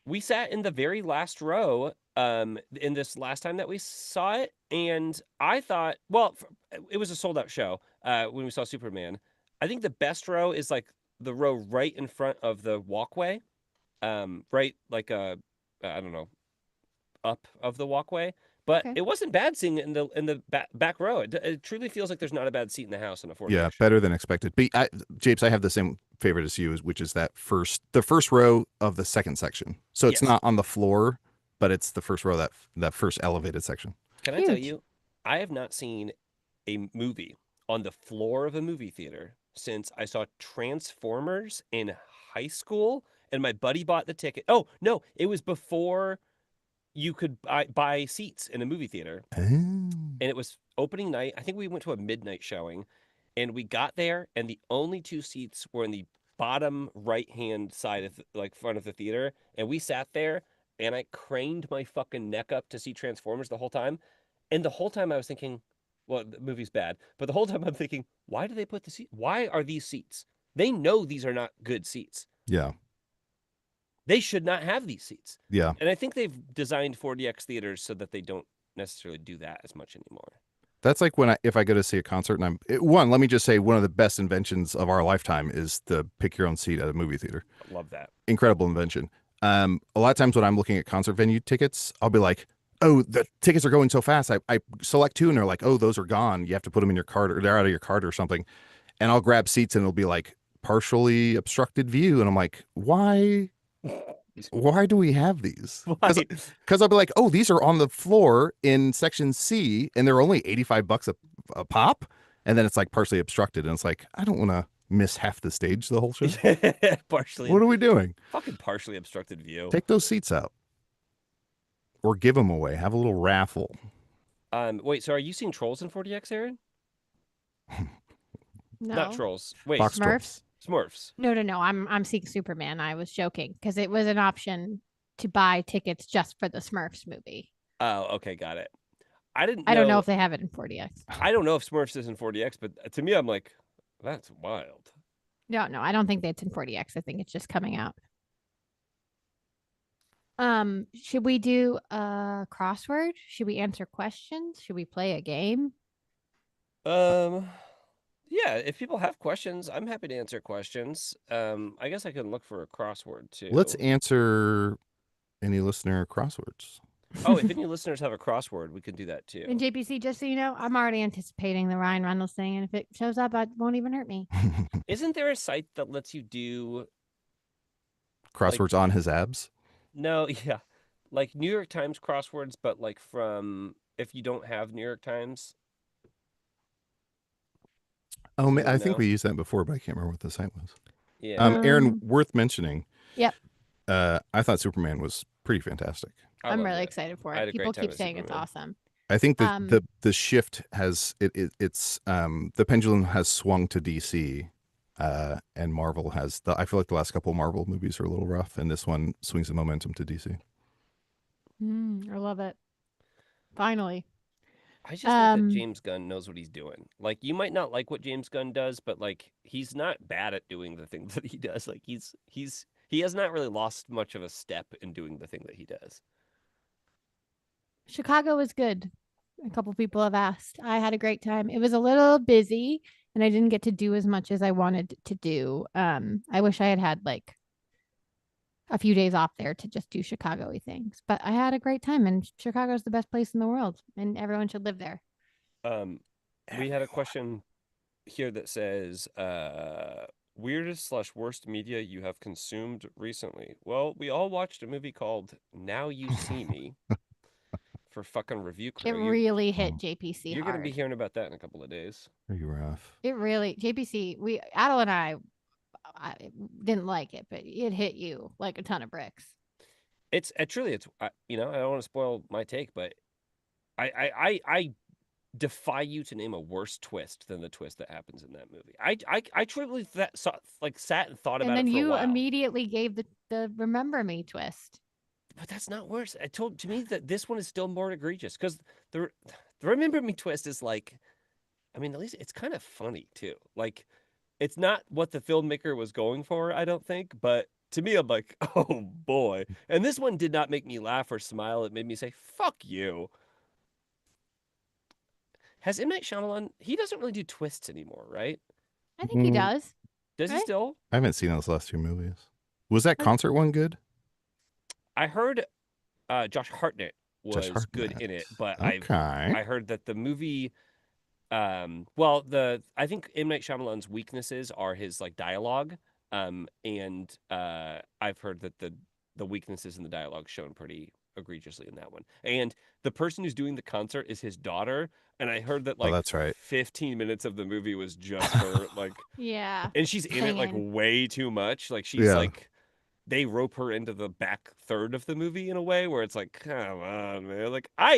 A: We sat in the very last row in this last time that we saw it, and I thought, well, it was a sold out show when we saw Superman. I think the best row is like the row right in front of the walkway, right like I don't know, up of the walkway. But
C: Okay.
A: it wasn't bad seeing it in the back row. It truly feels like there's not a bad seat in the house in a 40X
B: Yeah,
A: show.
B: better than expected. But Japes, I have the same favorite as you, which is the first row of the second section. So it's
A: Yes.
B: not on the floor, but it's the first row that first elevated section.
A: Can I tell you, I have not seen a movie on the floor of a movie theater since I saw Transformers in high school, and my buddy bought the ticket. Oh, no, it was before you could buy seats in a movie theater.
B: Oh.
A: And it was opening night. I think we went to a midnight showing, and we got there, and the only two seats were in the bottom right hand side of like front of the theater, and we sat there, and I craned my fucking neck up to see Transformers the whole time, and the whole time I was thinking, well, the movie's bad, but the whole time I'm thinking, why do they put the seat? Why are these seats? They know these are not good seats.
B: Yeah.
A: They should not have these seats.
B: Yeah.
A: And I think they've designed 4DX theaters so that they don't necessarily do that as much anymore.
B: That's like if I go to see a concert and let me just say one of the best inventions of our lifetime is the pick your own seat at a movie theater.
A: I love that.
B: Incredible invention. A lot of times when I'm looking at concert venue tickets, I'll be like, oh, the tickets are going so fast. I select two and they're like, oh, those are gone. You have to put them in your cart or they're out of your cart or something. And I'll grab seats and it'll be like partially obstructed view. And I'm like, why do we have these? Because I'll be like, oh, these are on the floor in section C and they're only $85 a pop. And then it's like partially obstructed. And it's like, I don't want to miss half the stage the whole show.
A: Partially.
B: What are we doing?
A: Fucking partially obstructed view.
B: Take those seats out. Or give them away. Have a little raffle.
A: Wait, so are you seeing Trolls in 40X, Aaron?
C: No.
A: Not Trolls. Wait,
B: Box
C: Smurfs?
A: Smurfs.
C: No. I'm seeing Superman. I was joking because it was an option to buy tickets just for the Smurfs movie.
A: Oh, okay, got it. I didn't
C: I don't know
A: know.
C: if they have it in 4DX.
A: I don't know if Smurfs is in 4DX, but to me, I'm like, that's wild.
C: No, I don't think that's in 4DX. I think it's just coming out. Should we do a crossword? Should we answer questions? Should we play a game?
A: Yeah, if people have questions, I'm happy to answer questions. I guess I can look for a crossword
B: Let's
A: too.
B: answer any listener crosswords.
A: Oh, if any listeners have a crossword, we can do that too.
C: And JPC, just so you know, I'm already anticipating the Ryan Reynolds thing, and if it shows up, it won't even hurt me.
A: Isn't there a site that lets you do
B: Crosswords on his abs?
A: no, yeah, like New York Times crosswords, but like from if you don't have New York Times?
B: Oh,
A: Does anyone
B: I think
A: know?
B: we used that before, but I can't remember what the site was.
A: Yeah,
B: Aaron, worth mentioning.
C: Yep.
B: I thought Superman was pretty fantastic.
C: I'm really
A: it.
C: excited for
A: I had
C: it.
A: a
C: People
A: great time
C: keep
A: with
C: saying it's
A: Superman.
C: awesome.
B: I think that the shift has it's the pendulum has swung to DC, and Marvel has I feel like the last couple of Marvel movies are a little rough, and this one swings the momentum to DC.
C: I love it. Finally.
A: I just think that James Gunn knows what he's doing. Like, you might not like what James Gunn does, but like he's not bad at doing the thing that he does. Like he has not really lost much of a step in doing the thing that he does.
C: Chicago was good. A couple people have asked. I had a great time. It was a little busy and I didn't get to do as much as I wanted to do. I wish I had like a few days off there to just do Chicago-y things. But I had a great time, and Chicago's the best place in the world, and everyone should live there.
A: We had a question here that says, weirdest / worst media you have consumed recently. Well, we all watched a movie called Now You See Me for fucking review crew.
C: It really hit JPC
A: You're
C: hard.
A: going to be hearing about that in a couple of days.
B: Pretty rough.
C: It really, JPC, Adel and I didn't like it, but it hit you like a ton of bricks.
A: It's truly, I don't want to spoil my take, but I defy you to name a worse twist than the twist that happens in that movie. I truly sat and thought about it for a while. And then
C: you immediately gave the Remember Me twist.
A: But that's not worse. To me that this one is still more egregious because the Remember Me twist is like, I mean, at least it's kind of funny too. Like, it's not what the filmmaker was going for, I don't think, but to me, I'm like, oh boy. And this one did not make me laugh or smile. It made me say, fuck you. Has M. Night Shyamalan, he doesn't really do twists anymore, right?
C: I think he does.
A: Does he still?
B: I haven't seen those last two movies. Was that concert one good?
A: I heard Josh Hartnett was good in it, but I heard that the movie, I think M. Night Shyamalan's weaknesses are his like dialogue, and I've heard that the weaknesses in the dialogue shown pretty egregiously in that one. And the person who's doing the concert is his daughter, and I heard that like
B: that's right.
A: 15 minutes of the movie was just her, like
C: yeah,
A: and she's in it like way too much. Like she's like, they rope her into the back third of the movie in a way where it's like, come on, man. Like I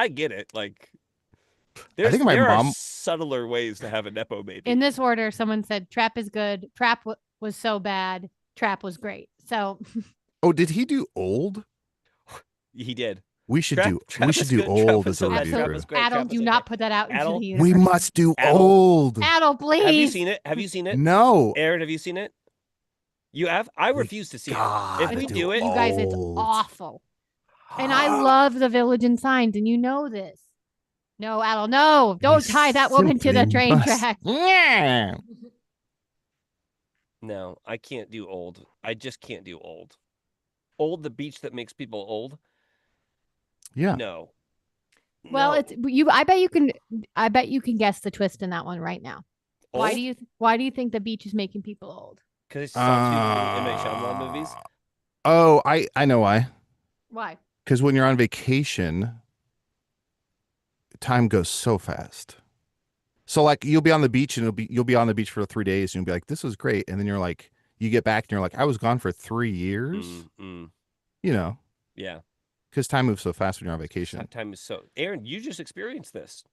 A: get it. Like there are subtler ways to have a Nepo baby.
C: In this order, someone said Trap is good. Trap was so bad. Trap was great. So.
B: Oh, did he do Old?
A: He did.
B: We should do Old as a review.
C: Adel, do not put that out into the universe.
B: We must do Old.
C: Adel, please.
A: Have you seen it? Have you seen it?
B: No.
A: Aaron, have you seen it? You have? I refuse to see it. If we do it,
C: you guys, it's awful. And I love The Village and Signs, and you know this. No, Adel, no. Don't tie that woman to the train track.
B: Yeah.
A: No, I can't do Old. I just can't do Old. Old, the beach that makes people old.
B: Yeah.
A: No.
C: Well, it's you. I bet you can guess the twist in that one right now. Old? Why do you think the beach is making people old?
A: Because it's saw two M. Night Shyamalan movies.
B: Oh, I know why.
C: Why?
B: Because when you're on vacation, time goes so fast. So like you'll be on the beach and you'll be on the beach for 3 days and you'll be like, this was great, and then you're like, you get back and you're like, I was gone for 3 years. You know.
A: Yeah.
B: Because time moves so fast when you're on vacation.
A: Time is so. Aaron, you just experienced this.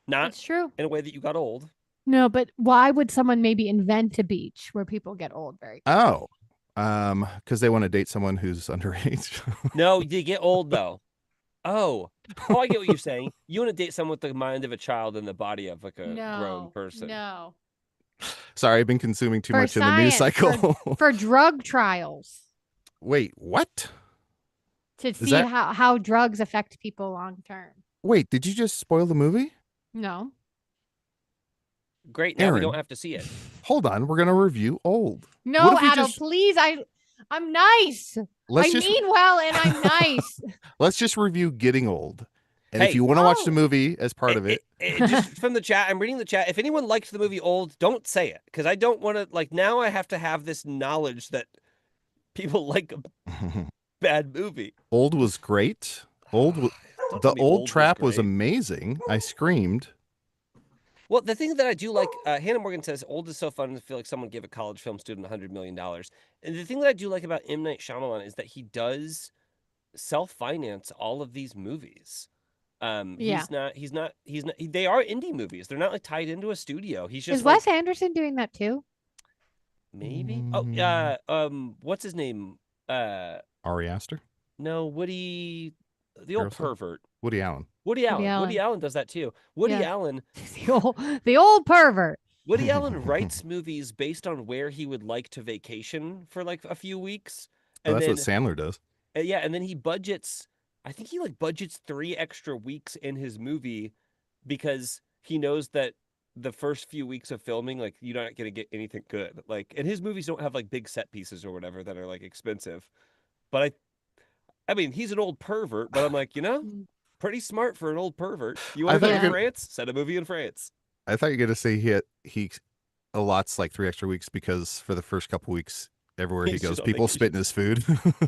A: Not
C: It's true.
A: In a way that you got old.
C: No, but why would someone maybe invent a beach where people get old very quickly?
B: Oh, Because they want to date someone who's underage.
A: No, you get old though. Oh, I get what you're saying. You want to date someone with the mind of a child and the body of like a grown
C: No,
A: person.
C: no.
B: Sorry, I've been consuming too
C: For
B: much in the news
C: science,
B: cycle.
C: for drug trials
B: Wait, what?
C: to
B: Is
C: see
B: that?
C: how drugs affect people long term.
B: Wait, did you just spoil the movie?
C: No.
A: Great. Now we don't
B: Aaron,
A: have to see it.
B: hold on. We're gonna review Old. What
C: No,
B: if we
C: Adel,
B: just
C: please. I'm nice.
B: let's
C: I
B: just
C: mean well and I'm nice.
B: let's just review Getting Old. And if
A: Hey,
B: you want to watch the
C: No.
B: movie as part of it,
A: just from the chat, I'm reading the chat. If anyone liked the movie Old, don't say it because I don't want to. Like now, I have to have this knowledge that people like a bad movie.
B: Old was great.
A: Don't
B: The
A: tell me
B: Old
A: Old was
B: Trap was
A: great.
B: amazing. I screamed.
A: Well, the thing that I do like, Hannah Morgan says, "Old is so fun to feel like someone gave a college film student $100 million." And the thing that I do like about M. Night Shyamalan is that he does self-finance all of these movies.
C: Yeah.
A: He's not. They are indie movies. They're not like tied into a studio. He's just
C: Is
A: like
C: Wes Anderson doing that too?
A: maybe. Oh, what's his name?
B: Ari Aster,
A: No, Woody, the old
B: Harrelson,
A: pervert.
B: Woody Allen.
A: Woody
C: Woody
A: Allen. Woody
C: Allen.
A: Allen does that too. Woody
C: Yeah.
A: Allen.
C: the old pervert.
A: Woody Allen writes movies based on where he would like to vacation for like a few weeks,
B: Oh,
A: and
B: that's what
A: then
B: Sandler does.
A: yeah, and then he budgets. I think he like budgets 3 extra weeks in his movie because he knows that the first few weeks of filming, like you're not gonna get anything good. Like, and his movies don't have like big set pieces or whatever that are like expensive. But I mean, he's an old pervert, but I'm like, pretty smart for an old pervert. You want
B: I
A: to
B: thought
A: go
B: you
A: to
B: were gonna,
A: France? Set a movie in France.
B: I thought you were gonna say he allots like 3 extra weeks because for the first couple weeks, everywhere he
A: He's just
B: goes,
A: on
B: people
A: vacation.
B: spit in his food.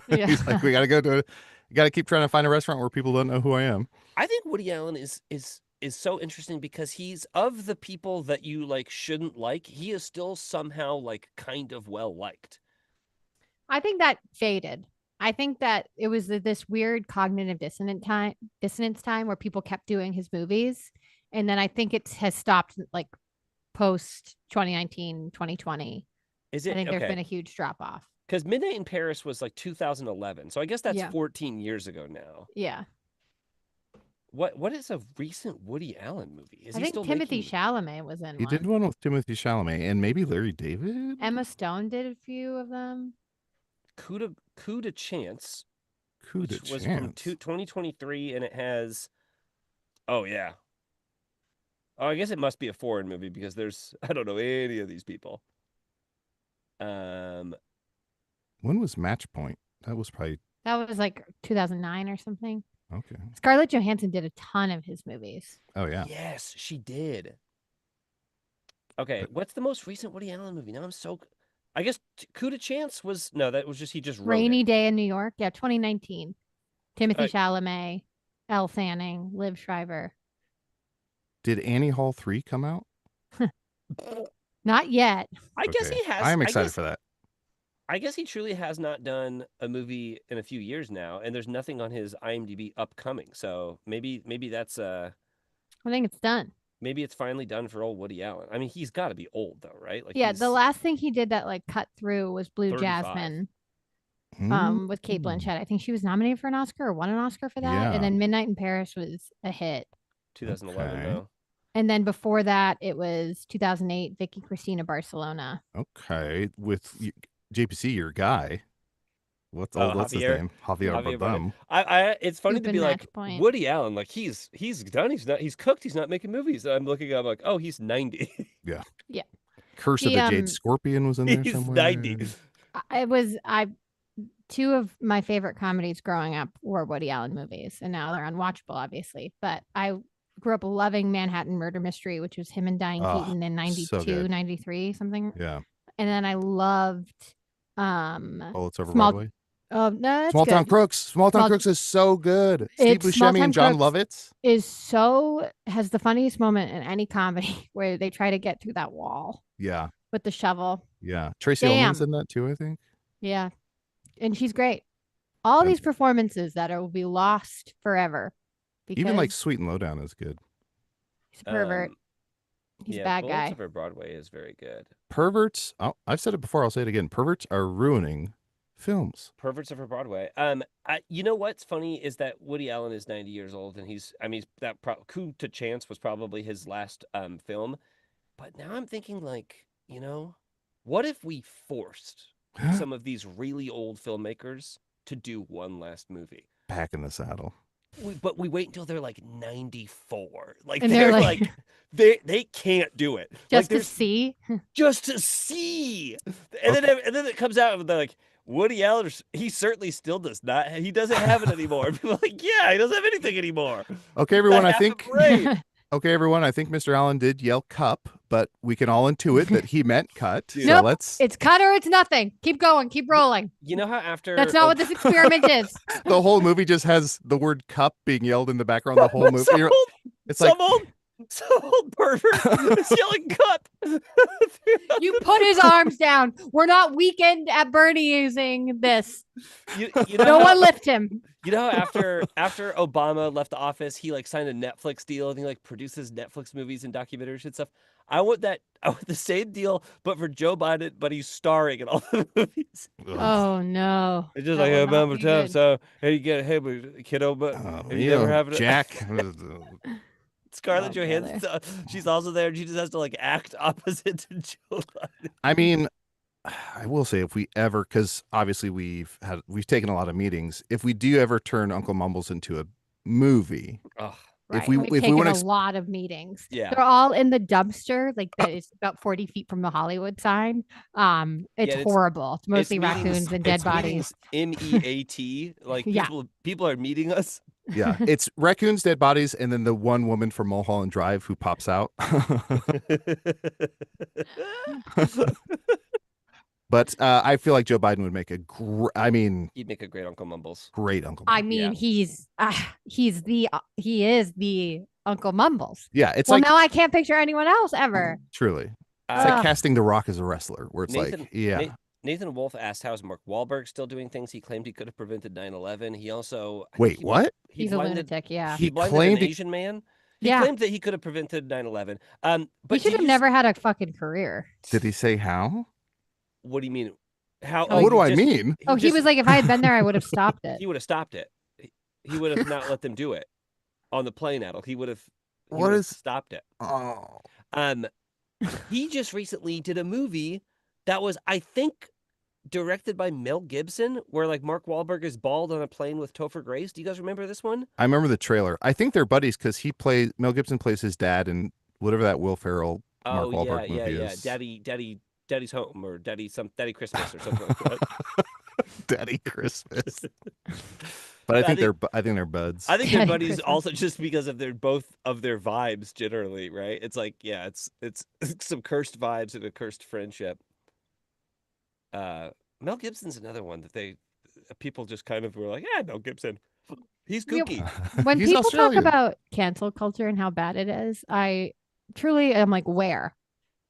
C: Yeah.
B: He's like, we gotta you gotta keep trying to find a restaurant where people don't know who I am.
A: I think Woody Allen is so interesting because he's of the people that you like shouldn't like. He is still somehow like kind of well liked.
C: I think that faded. I think that it was this weird cognitive dissonance time where people kept doing his movies. And then I think it has stopped like post 2019, 2020.
A: Is
C: I
A: it
C: think there's
A: okay?
C: been a huge drop off.
A: Because Midnight in Paris was like 2011, so I guess that's
C: Yeah.
A: 14 years ago now.
C: Yeah.
A: What is a recent Woody Allen movie? Is
C: I
A: he
C: think
A: still
C: Timothy
A: making...
C: Chalamet was in
B: He
C: one.
B: did one with Timothy Chalamet and maybe Larry David.
C: Emma Stone did a few of them.
A: Coup de Chance,
B: Coup de
A: which was from
B: Chance.
A: 2023, and it has... Oh, yeah. Oh, I guess it must be a foreign movie because there's... I don't know any of these people.
B: When was Match Point? That was probably
C: That was like 2009 or something.
B: okay.
C: Scarlett Johansson did a ton of his movies.
B: Oh yeah.
A: Yes, she did. Okay, what's the most recent Woody Allen movie? Now I'm so... I guess Coup de Chance was... No, that was just... He just wrote
C: Rainy
A: it.
C: Day in New York. Yeah, 2019. Timothy Chalamet, Elle Fanning, Liv Schreiber.
B: Did Annie Hall 3 come out?
C: Not yet.
A: I guess he has...
B: I'm excited for that.
A: I guess he truly has not done a movie in a few years now, and there's nothing on his IMDb upcoming. So maybe that's
C: I think it's done.
A: maybe it's finally done for old Woody Allen. I mean, he's got to be old though, right? Like
C: Yeah,
A: he's
C: the last thing he did that like cut through was Blue
A: 35.
C: Jasmine.
B: Hmm.
C: With Kate Blanchett. I think she was nominated for an Oscar or won an Oscar for that.
B: Yeah.
C: And then Midnight in Paris was a hit.
A: 2011
B: Okay.
A: though.
C: And then before that, it was 2008, Vicky Cristina Barcelona.
B: Okay, with JPC, your guy. What's his
A: Javier.
B: name? Javier Bardem.
A: It's funny to
C: Stupid
A: be like
C: Match Point.
A: Woody Allen, like he's done. He's cooked. He's not making movies. I'm looking up like, oh, he's 90.
B: Yeah.
C: Yeah.
B: Curse of the Jade Scorpion was in there
A: He's
B: somewhere.
A: 90.
C: Two of my favorite comedies growing up were Woody Allen movies, and now they're unwatchable, obviously. But I grew up loving Manhattan Murder Mystery, which was him and Diane Keaton in 92, 93, something.
B: Yeah.
C: And then I loved
B: Bullets Over Broadway.
C: Oh, no, that's
B: Small Town
C: good.
B: Crooks. Small Town Crooks is so good. Steve
C: Small
B: Buscemi
C: Town
B: and John
C: Crooks
B: Lovitz
C: has the funniest moment in any comedy where they try to get through that wall.
B: Yeah.
C: With the shovel.
B: Yeah. Tracy Ullman's in that too, I think.
C: Yeah. And she's great. All these performances that will be lost forever.
B: Even like Sweet and Lowdown is good.
C: He's a pervert. He's a bad guy.
A: Bullets Over Broadway is very good.
B: Perverts, I've said it before, I'll say it again. Perverts are ruining films.
A: Perverts Over Broadway. You know what's funny is that Woody Allen is 90 years old, and Coup to Chance was probably his last film. But now I'm thinking, like, what if we forced some of these really old filmmakers to do one last movie?
B: Back in the saddle.
A: But we wait until they're like 94. Like
C: And they're
A: they're
C: like,
A: like they can't do it. Like
C: just to
A: there's
C: see.
A: just to see.
B: Okay.
A: And then it comes out and they're like, Woody Allen, he certainly still does not. He doesn't have it anymore. People are like, yeah, he doesn't have anything anymore.
B: Okay,
A: He's
B: everyone.
A: got
B: I
A: half a
B: think.
A: brain.
B: Okay, everyone. I think Mr. Allen did yell "cup," but we can all intuit that he meant cut.
A: Dude.
B: So
C: Nope.
B: let's.
C: It's cut or it's nothing. Keep going. Keep rolling.
A: You know how after
C: That's not what this experiment is.
B: The whole movie just has the word "cup" being yelled in the background. The whole movie. It's like
A: some old pervert is yelling "cup."
C: You put his arms down. We're not Weekend at Bernie using this.
A: You
C: No
A: know
C: one lift him.
A: You know, after Obama left the office, he like signed a Netflix deal and he like produces Netflix movies and documentaries and stuff. I want the same deal, but for Joe Biden, but he's starring in all the movies.
C: Oh no!
A: It's just
C: That
A: like,
C: will
A: hey,
C: not
A: man,
C: be good.
A: so hey, but kiddo, but have you never have it?
B: Jack.
A: Scarlett
C: Oh,
A: Johansson, she's also there, and she just has to like act opposite to Joe Biden.
B: I mean, I will say if we ever, because obviously we've taken a lot of meetings. If we do ever turn Uncle Mumbles into a movie,
A: Oh,
C: Right.
B: if we
C: taken
B: want
C: a lot of meetings.
A: Yeah.
C: They're all in the dumpster, like that is about 40 feet from the Hollywood sign. It's
A: Yeah,
C: horrible. It's mostly
A: meetings-
C: raccoons and dead bodies.
A: MEAT, like
C: Yeah.
A: people are meeting us.
B: yeah, it's raccoons, dead bodies, and then the one woman from Mulholland Drive who pops out. But I feel like Joe Biden would make
A: He'd make a great Uncle Mumbles.
B: great Uncle
C: I
B: Mumbles.
C: mean, he is the Uncle Mumbles.
B: Yeah, it's
C: Well,
B: like
C: now I can't picture anyone else ever.
B: truly. It's
A: Uh,
B: like casting The Rock as a wrestler, where it's like, yeah.
A: Nathan Wolf asked how's Mark Wahlberg still doing things. He claimed he could have prevented 9/11. He also
B: Wait, what?
C: He's a lunatic. Yeah.
A: He blinded
B: claimed
A: an Asian man. He
C: Yeah.
A: claimed that he could have prevented 9/11. But
C: He should have never had a fucking career.
B: Did he say how?
A: What do you mean? How?
C: Oh,
B: What do I mean?
C: He was like, if I had been there, I would have stopped it.
A: He would have stopped it. He would have not let them do it on the plane, Adel. He would have. Stopped it?
B: Oh,
A: He just recently did a movie that was, I think, directed by Mel Gibson, where like Mark Wahlberg is bald on a plane with Topher Grace. Do you guys remember this one?
B: I remember the trailer. I think they're buddies because Mel Gibson plays his dad in whatever that Will Ferrell Mark Wahlberg movie is.
A: Daddy's Home or Daddy Christmas or something like that.
B: Daddy Christmas. But I think they're buds.
A: I think they're buddies also just because of both of their vibes generally, right? It's like, yeah, it's some cursed vibes and a cursed friendship. Mel Gibson's another one that people just kind of were like, yeah, Mel Gibson. He's kooky.
C: When
B: He's
C: people
B: Australian.
C: talk about cancel culture and how bad it is, I truly am like, where?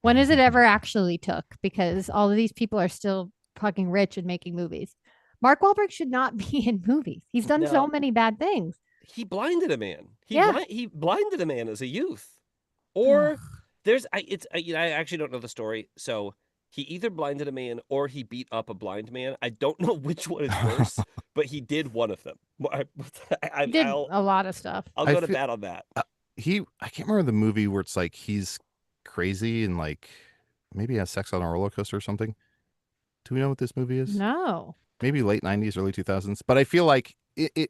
C: When is it ever actually took? Because all of these people are still fucking rich and making movies. Mark Wahlberg should not be in movies. He's done so many bad things.
A: He blinded a man.
C: Yeah.
A: He blinded a man as a youth. Or I actually don't know the story. So he either blinded a man or he beat up a blind man. I don't know which one is worse, but he did one of them.
C: He did a lot of stuff.
A: I'll go to bat on that.
B: I can't remember the movie where it's like he's crazy and like maybe has sex on a roller coaster or something. Do we know what this movie is?
C: No.
B: Maybe late 90s, early 2000s. But I feel like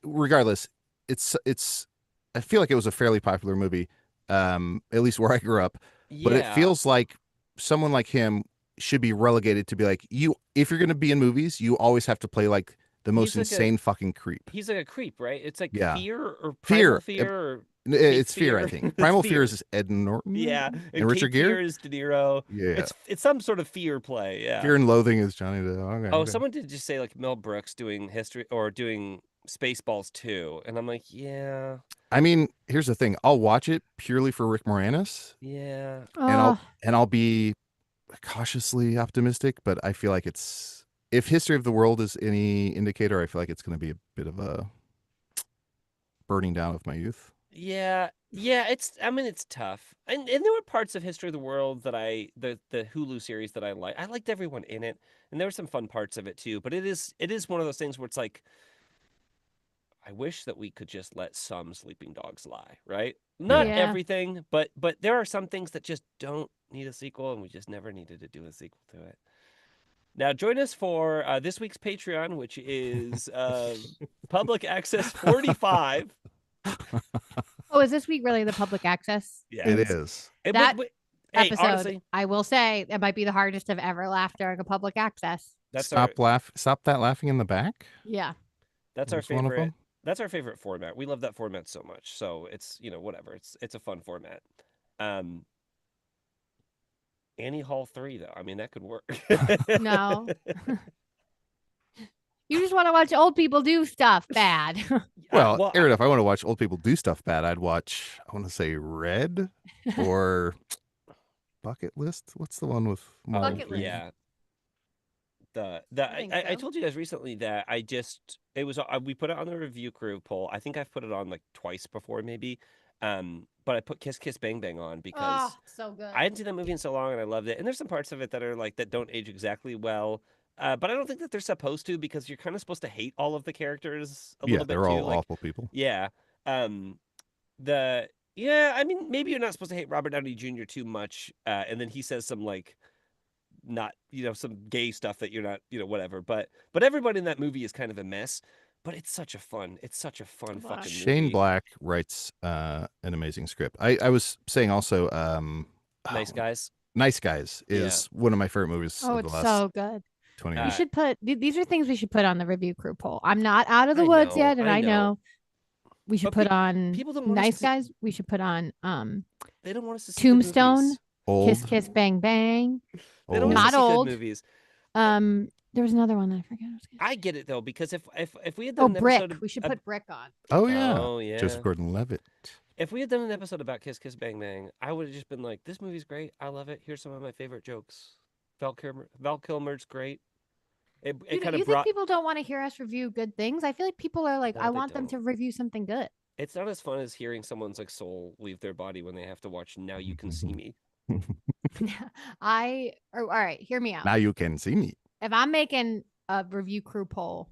B: regardless, I feel like it was a fairly popular movie, at least where I grew up.
A: Yeah.
B: But it feels like someone like him should be relegated to be like, if you're going to be in movies, you always have to play like the most insane fucking creep.
A: He's like a creep, right? It's like fear or
B: fear.
A: Or
B: it's fear, I think. Primal Fear is Ed Norton.
A: Yeah.
B: And Richard Gere?
A: Fear is De Niro.
B: Yeah.
A: It's some sort of fear play. Yeah.
B: Fear and Loathing is Johnny Depp. Okay.
A: Someone did just say like Mel Brooks doing history or doing Spaceballs 2. And I'm like, yeah.
B: I mean, here's the thing. I'll watch it purely for Rick Moranis.
A: Yeah.
B: And I'll be cautiously optimistic, but I feel like if History of the World is any indicator, I feel like it's going to be a bit of a burning down of my youth.
A: Yeah, yeah, I mean it's tough. And there were parts of History of the World that the Hulu series that I like. I liked everyone in it, and there were some fun parts of it too, but it is one of those things where it's like I wish that we could just let some sleeping dogs lie, right? Not
B: Yeah.
C: Yeah.
A: everything, but there are some things that just don't need a sequel, and we just never needed to do a sequel to it. Now, join us for this week's Patreon, which is Public Access 45.
C: Oh, is this week really the public access?
A: Yeah.
B: It
C: 'Cause
B: is.
C: that
A: Hey,
C: episode,
A: honestly,
C: I will say, it might be the hardest I've ever laughed during a public access.
A: that's our
B: Stop that laughing in the back.
C: Yeah.
A: that's our
B: There's one of
A: favorite.
B: them.
A: That's our favorite format. We love that format so much. So it's whatever. It's a fun format. Um, Annie Hall 3 though. I mean that could work.
C: No. You just want to watch old people do stuff bad.
B: Well,
A: well,
B: Aaron, if I want to watch old people do stuff bad, I'd watch. I want to say Red or Bucket List. What's the one with Morgan
C: Bucket List.
B: Freeman?
A: yeah.
C: I think
A: I
C: so.
A: told you guys recently that it was we put it on the review crew poll. I think I've put it on like twice before maybe. But I put Kiss Kiss Bang Bang on
C: Oh,
A: because
C: so good.
A: I hadn't seen that movie in so long and I loved it. And there's some parts of it that are like that don't age exactly well. But I don't think that they're supposed to because you're kind of supposed to hate all of the characters a
B: Yeah,
A: little bit
B: they're
A: too.
B: all
A: Like
B: awful people.
A: yeah. Um I mean maybe you're not supposed to hate Robert Downey Jr. too much. And then he says some like not some gay stuff that you're not whatever, but everybody in that movie is kind of a mess, but it's such a fun fucking
B: Shane
A: movie.
B: Black writes an amazing script. I was saying also,
A: Nice
B: oh,
A: Guys.
B: Nice Guys
A: Yeah.
B: is one of my favorite movies
C: Oh,
B: of the
C: it's
B: last
C: so good.
B: 20
C: We
B: years.
C: should put these are things we should put on the review crew poll. I'm not out of the
A: I
C: woods
A: know,
C: yet, and
A: I
C: I
A: know.
C: know we should
A: But
C: put on
A: people don't want us
C: Nice
A: to
C: Guys. We should put on
A: they don't want us to see good
C: Tombstone,
A: movies.
C: Kiss
B: Old,
C: Kiss Bang Bang.
A: They don't want us to
B: old.
C: Not
A: see good
C: old.
A: movies.
C: There was another one that I forget.
A: I get it though, because if we had
C: Oh,
A: done an
C: Brick.
A: episode
C: We should
A: of,
C: put Brick on.
B: Oh yeah,
A: oh yeah,
B: Joseph Gordon-Levitt.
A: if we had done an episode about Kiss Kiss Bang Bang, I would have just been like, this movie's great, I love it, here's some of my favorite jokes. Val Kilmer's great. It kind
C: You
A: of
C: think
A: brought.
C: people don't want to hear us review good things? I feel like people are like,
A: No,
C: I
A: they
C: want them to
A: don't.
C: review something good.
A: It's not as fun as hearing someone's like soul leave their body when they have to watch Now You Can See Me.
C: All right, hear me out.
B: Now you can see me.
C: If I'm making a review crew poll,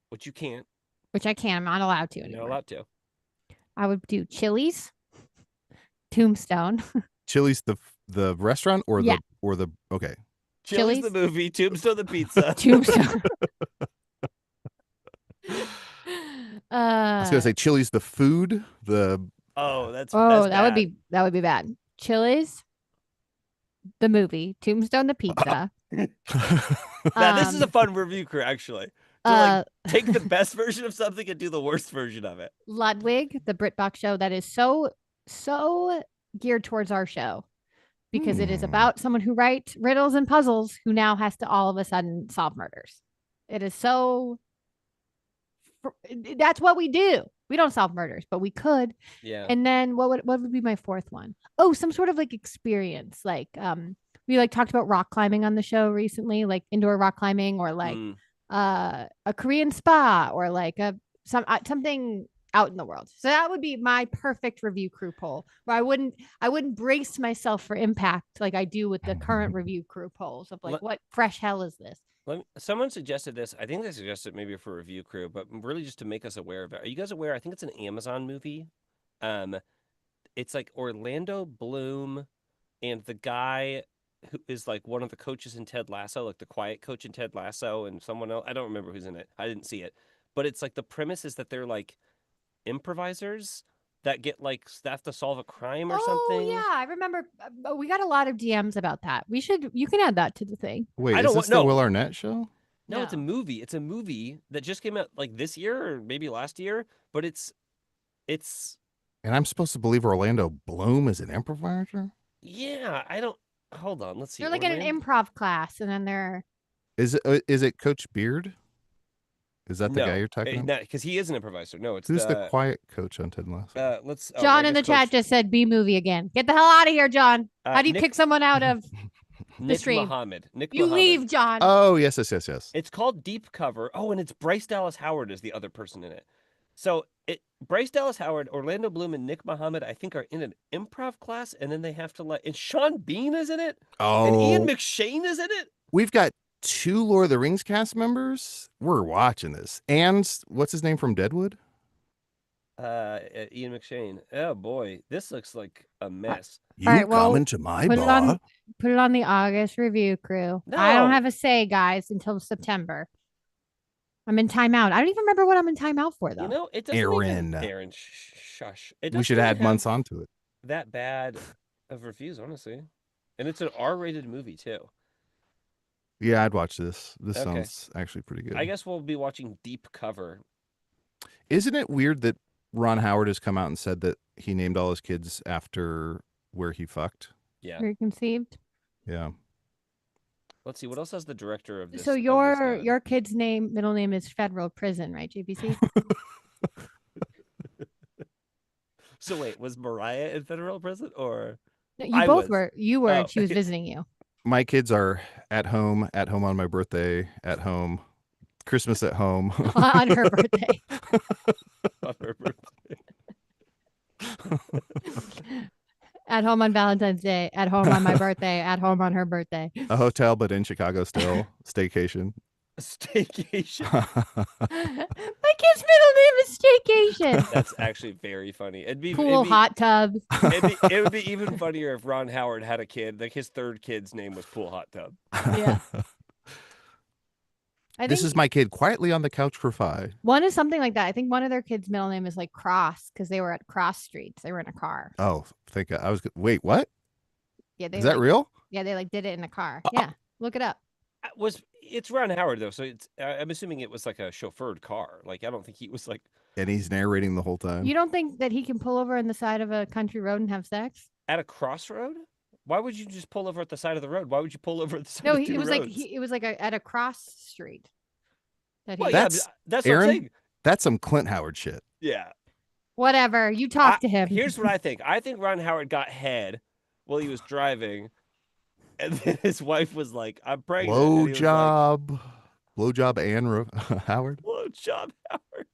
A: Which you can't.
C: which I can't, I'm not allowed to
A: You're
C: anymore.
A: not allowed to.
C: I would do Chili's, Tombstone,
B: Chili's the restaurant or
C: Yeah.
B: the okay.
A: Chili's the
C: Chili's?
A: movie, Tombstone the pizza.
C: Tombstone.
B: I was gonna say Chili's the food. The
A: Oh, that's
C: that
A: bad.
C: would be bad. Chili's, the movie, Tombstone the pizza.
A: Now this is a fun review crew actually. To like take the best version of something and do the worst version of it.
C: Ludwig, the BritBox show that is so geared towards our show because it is about someone who writes riddles and puzzles who now has to all of a sudden solve murders. It is so that's what we do. We don't solve murders, but we could.
A: Yeah.
C: And then what would be my fourth one? Oh, some sort of like experience. Like we like talked about rock climbing on the show recently, like indoor rock climbing or like a Korean spa or like something out in the world. So that would be my perfect review crew poll where I wouldn't brace myself for impact like I do with the current review crew polls of like what fresh hell is this?
A: Someone suggested this. I think they suggested maybe for review crew, but really just to make us aware of it. Are you guys aware? I think it's an Amazon movie. It's like Orlando Bloom and the guy who is like one of the coaches in Ted Lasso, like the quiet coach in Ted Lasso, and someone else. I don't remember who's in it. I didn't see it, but it's like the premise is that they're like improvisers that get like have to solve a crime or something.
C: Oh yeah, I remember. We got a lot of DMs about that. You can add that to the thing.
B: Wait,
A: I
B: is
A: don't
B: this
A: want-
B: the
A: no.
B: Will Arnett show?
A: No, it's a movie. It's a movie that just came out like this year or maybe last year, but it's
B: And I'm supposed to believe Orlando Bloom is an improviser?
A: yeah, I don't hold on, let's see.
C: They're like in an improv class, and then they're
B: Is it Coach Beard? Is that the guy you're talking about?
A: No, because he is an improviser. No, it's
B: Who's the quiet coach on Ted Lasso?
C: John in the chat just said B movie again. Get the hell out of here, John. How do you kick someone out of the stream?
A: Nick
C: you
A: Mohammed.
C: leave, John.
B: Oh, yes.
A: It's called Deep Cover. Oh, and it's Bryce Dallas Howard is the other person in it. So Bryce Dallas Howard, Orlando Bloom, and Nick Muhammad, I think, are in an improv class, and then they have to and Sean Bean is in it, and Ian McShane is in it.
B: We've got 2 Lord of the Rings cast members. We're watching this. And what's his name from Deadwood?
A: Ian McShane. Oh boy, this looks like a mess.
B: You
C: right, well,
B: coming to my
C: put
B: bar?
C: Put it on the August review crew.
A: No.
C: I don't have a say, guys, until September. I'm in timeout. I don't even remember what I'm in timeout for, though.
A: You know, it doesn't
B: Aaron.
A: Aaron, shush. It
B: We should add months onto it.
A: That bad of reviews, honestly. And it's an R-rated movie, too.
B: Yeah, I'd watch this. This sounds actually pretty good.
A: I guess we'll be watching Deep Cover.
B: Isn't it weird that Ron Howard has come out and said that he named all his kids after where he fucked?
A: Yeah.
C: Where he conceived?
B: Yeah.
A: Let's see. What else has the director of this?
C: So your kid's middle name is Federal Prison, right, JBC?
A: So wait, was Mariah in federal prison or?
C: No, you both were. You were, and she was visiting you.
B: My kids are at home on my birthday, at home, Christmas at home.
C: On her birthday.
A: On her birthday.
C: At home on Valentine's Day, at home on my birthday, at home on her birthday.
B: A hotel, but in Chicago still. Staycation.
A: A staycation.
C: My kid's middle name is Staycation.
A: That's actually very funny. It'd be
C: hot tub.
A: It would be even funnier if Ron Howard had a kid, like his third kid's name was Pool Hot Tub.
C: Yeah.
B: This is my kid quietly on the couch for 5.
C: One is something like that. I think one of their kids' middle name is like Cross because they were at Cross Streets. They were in a car.
B: Oh, wait, what?
C: Yeah,
B: is that real?
C: Yeah, they did it in a car. Yeah, look it up.
A: It's Ron Howard though, so I'm assuming it was like a chauffeured car. Like I don't think he was like.
B: And he's narrating the whole time.
C: You don't think that he can pull over on the side of a country road and have sex
A: at a crossroad? Why would you just pull over at the side of the road? Why would you pull over at the side?
C: No,
A: of
C: it was
A: roads?
C: it was like at a cross street.
B: That's
A: what
B: Aaron,
A: I'm saying.
B: That's some Clint Howard shit.
A: Yeah.
C: Whatever. You talk to him.
A: Here's what I think. I think Ron Howard got head while he was driving, and then his wife was like, "I'm pregnant."
B: Blowjob, and Howard.
A: Blowjob Howard.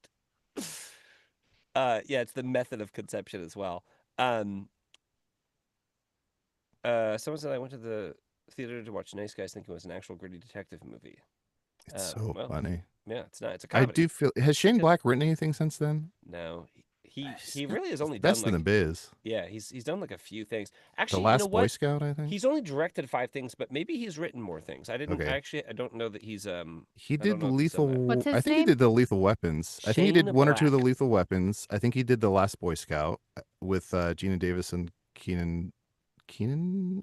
A: Yeah, it's the method of conception as well. Someone said I went to the theater to watch Nice Guys thinking it was an actual gritty detective movie.
B: It's so funny.
A: Yeah, it's not. It's a comedy.
B: I do feel. Has Shane Black written anything since then?
A: No, he really has only
B: best
A: done
B: in the biz.
A: Yeah, he's done like a few things. Actually,
B: The Last Boy Scout, I think.
A: He's only directed 5 things, but maybe he's written more things. I didn't actually. I don't know that he's
B: He did Lethal.
C: What's his
B: I think
C: name?
B: he did the Lethal Weapons. I think he did
A: Shane
B: 1 or 2 of the
A: Black.
B: Lethal Weapons. I think he did The Last Boy Scout with Gina Davis and Keenan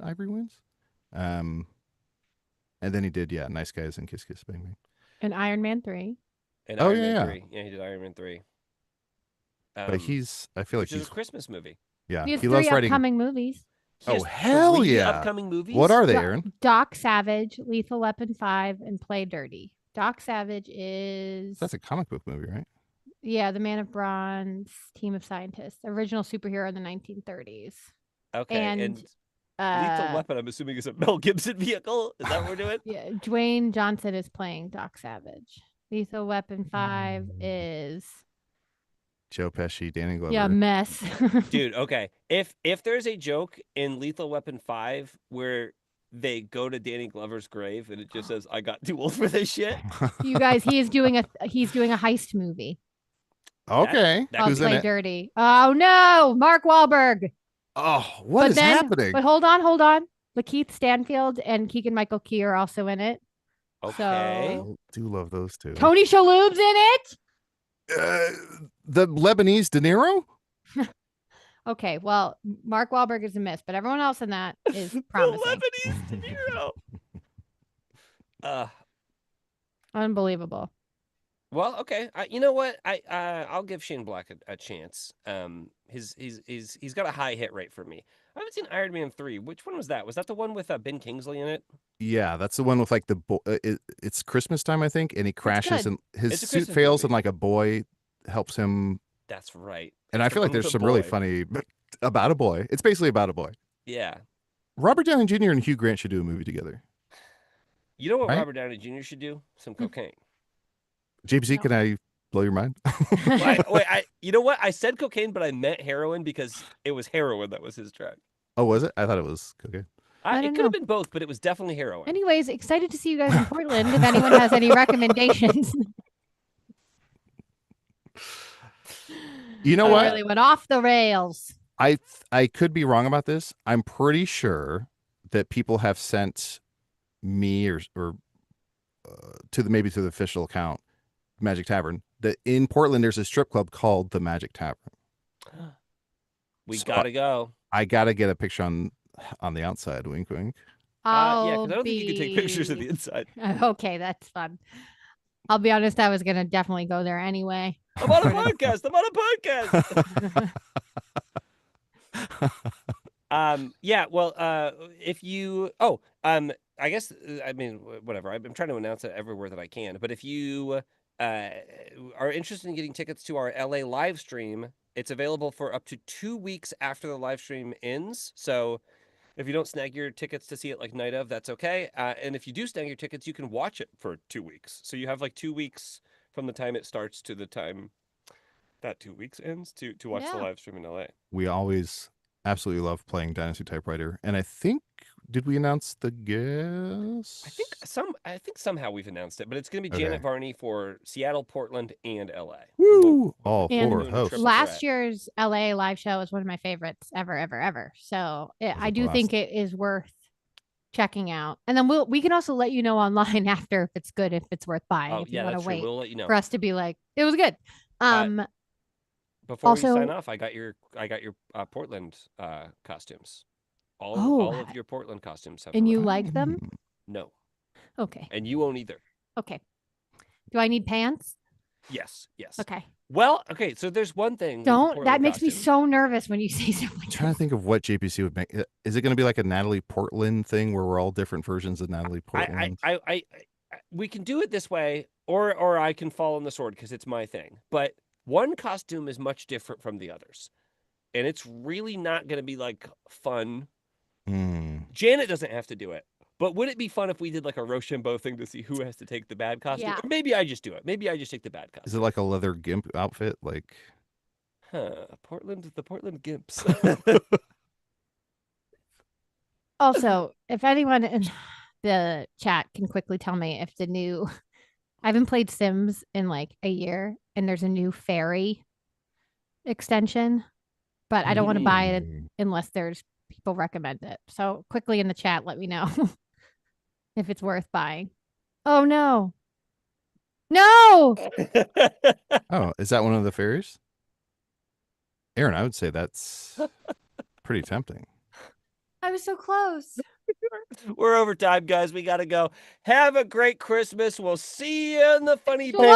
B: Ivory Wayans. And then he did Nice Guys and Kiss Kiss Bang Bang.
C: And Iron Man 3.
A: And Iron Man 3. Yeah, he did Iron Man 3.
B: But I feel like
A: he's a Christmas movie.
B: Yeah,
C: he has
B: loves
C: 3
B: writing
C: upcoming movies.
B: Hell
A: 3
B: yeah!
A: upcoming movies.
B: What are they, Aaron?
C: Doc Savage, Lethal Weapon 5, and Play Dirty. Doc Savage is
B: That's a comic book movie, right?
C: Yeah, the Man of Bronze, team of scientists, original superhero in the 1930s.
A: Okay, and Lethal Weapon, I'm assuming, is a Mel Gibson vehicle. Is that what we're doing?
C: Yeah, Dwayne Johnson is playing Doc Savage. Lethal Weapon 5 is
B: Joe Pesci, Danny Glover.
C: Yeah, mess.
A: Dude, okay. If there's a joke in Lethal Weapon 5 where they go to Danny Glover's grave and it just says, "I got too old for this shit."
C: You guys, he's doing a heist movie.
B: Okay.
C: Who's in it? Dirty. Oh no, Mark Wahlberg.
B: Oh, what is happening?
C: But hold on. Lakeith Stanfield and Keegan-Michael Key are also in it.
A: Okay.
C: So,
B: I do love those two.
C: Tony Shalhoub's in it.
B: The Lebanese De Niro?
C: Okay, well, Mark Wahlberg is a miss, but everyone else in that is promising.
A: The Lebanese De Niro.
C: Unbelievable.
A: Well, okay. You know what? I'll give Shane Black a chance. He's got a high hit rate for me. I haven't seen Iron Man 3. Which one was that? Was that the one with Ben Kingsley in it?
B: Yeah, that's the one with like it's Christmas time, I think, and he crashes and his suit fails and like a boy helps him.
A: That's right.
B: And I feel like there's some really funny about a boy. It's basically about a boy.
A: Yeah.
B: Robert Downey Jr. and Hugh Grant should do a movie together.
A: You know what Robert Downey Jr. should do? Some cocaine.
B: JPC, can I blow your mind?
A: You know what? I said cocaine, but I meant heroin because it was heroin that was his track.
B: Oh, was it? I thought it was cocaine.
A: It could have been both, but it was definitely heroin.
C: Anyways, excited to see you guys in Portland. If anyone has any recommendations.
B: You know what?
C: Really went off the rails.
B: I could be wrong about this. I'm pretty sure that people have sent me or to the official account, Magic Tavern, that in Portland there's a strip club called the Magic Tavern.
A: We gotta go.
B: I gotta get a picture on the outside. Wink, wink.
A: Yeah, because I don't think you can take pictures of the inside.
C: Okay, that's fun. I'll be honest, I was gonna definitely go there anyway.
A: I'm on a podcast. I'm on a podcast. Yeah. Well, if you, I guess, I mean, whatever. I'm trying to announce it everywhere that I can. But if you are interested in getting tickets to our LA live stream, it's available for up to 2 weeks after the live stream ends. So if you don't snag your tickets to see it like night of, that's okay. And if you do snag your tickets, you can watch it for 2 weeks. So you have like 2 weeks from the time it starts to the time that 2 weeks ends to watch the live stream in LA.
B: We always absolutely love playing Dynasty Typewriter. And I think, did we announce the guest?
A: I think somehow we've announced it, but it's going to be Janet Varney for Seattle, Portland, and LA.
B: Woo! All four hosts.
C: Last year's LA live show was one of my favorites ever. So I do think it is worth checking out. And then we can also let you know online after if it's good, if it's worth buying. If you want to wait,
A: we'll let you know
C: for us to be like, it was good.
A: Before we sign off, I got your Portland costumes. All of your Portland costumes have.
C: And you like them?
A: No.
C: Okay.
A: And you won't either.
C: Okay. Do I need pants?
A: Yes.
C: Okay.
A: Well, okay. So there's one thing.
C: That makes me so nervous when you say something.
B: I'm trying to think of what JPC would make. Is it going to be like a Natalie Portland thing where we're all different versions of Natalie Portland?
A: We can do it this way, or I can fall on the sword because it's my thing. But one costume is much different from the others, and it's really not going to be like fun. Janet doesn't have to do it, but would it be fun if we did like a Rochambeau thing to see who has to take the bad costume?
C: Yeah.
A: Or maybe I just do it. Maybe I just take the bad costume.
B: Is it like a leather gimp outfit? Like,
A: the Portland Gimps.
C: Also, if anyone in the chat can quickly tell me if the new, I haven't played Sims in like a year, and there's a new fairy extension, but I don't want to buy it unless there's people recommend it. So quickly in the chat, let me know if it's worth buying. Oh no. Oh,
B: is that one of the fairies? Aaron, I would say that's pretty tempting.
C: I was so close.
A: We're over time, guys. We got to go. Have a great Christmas. We'll see you in the funny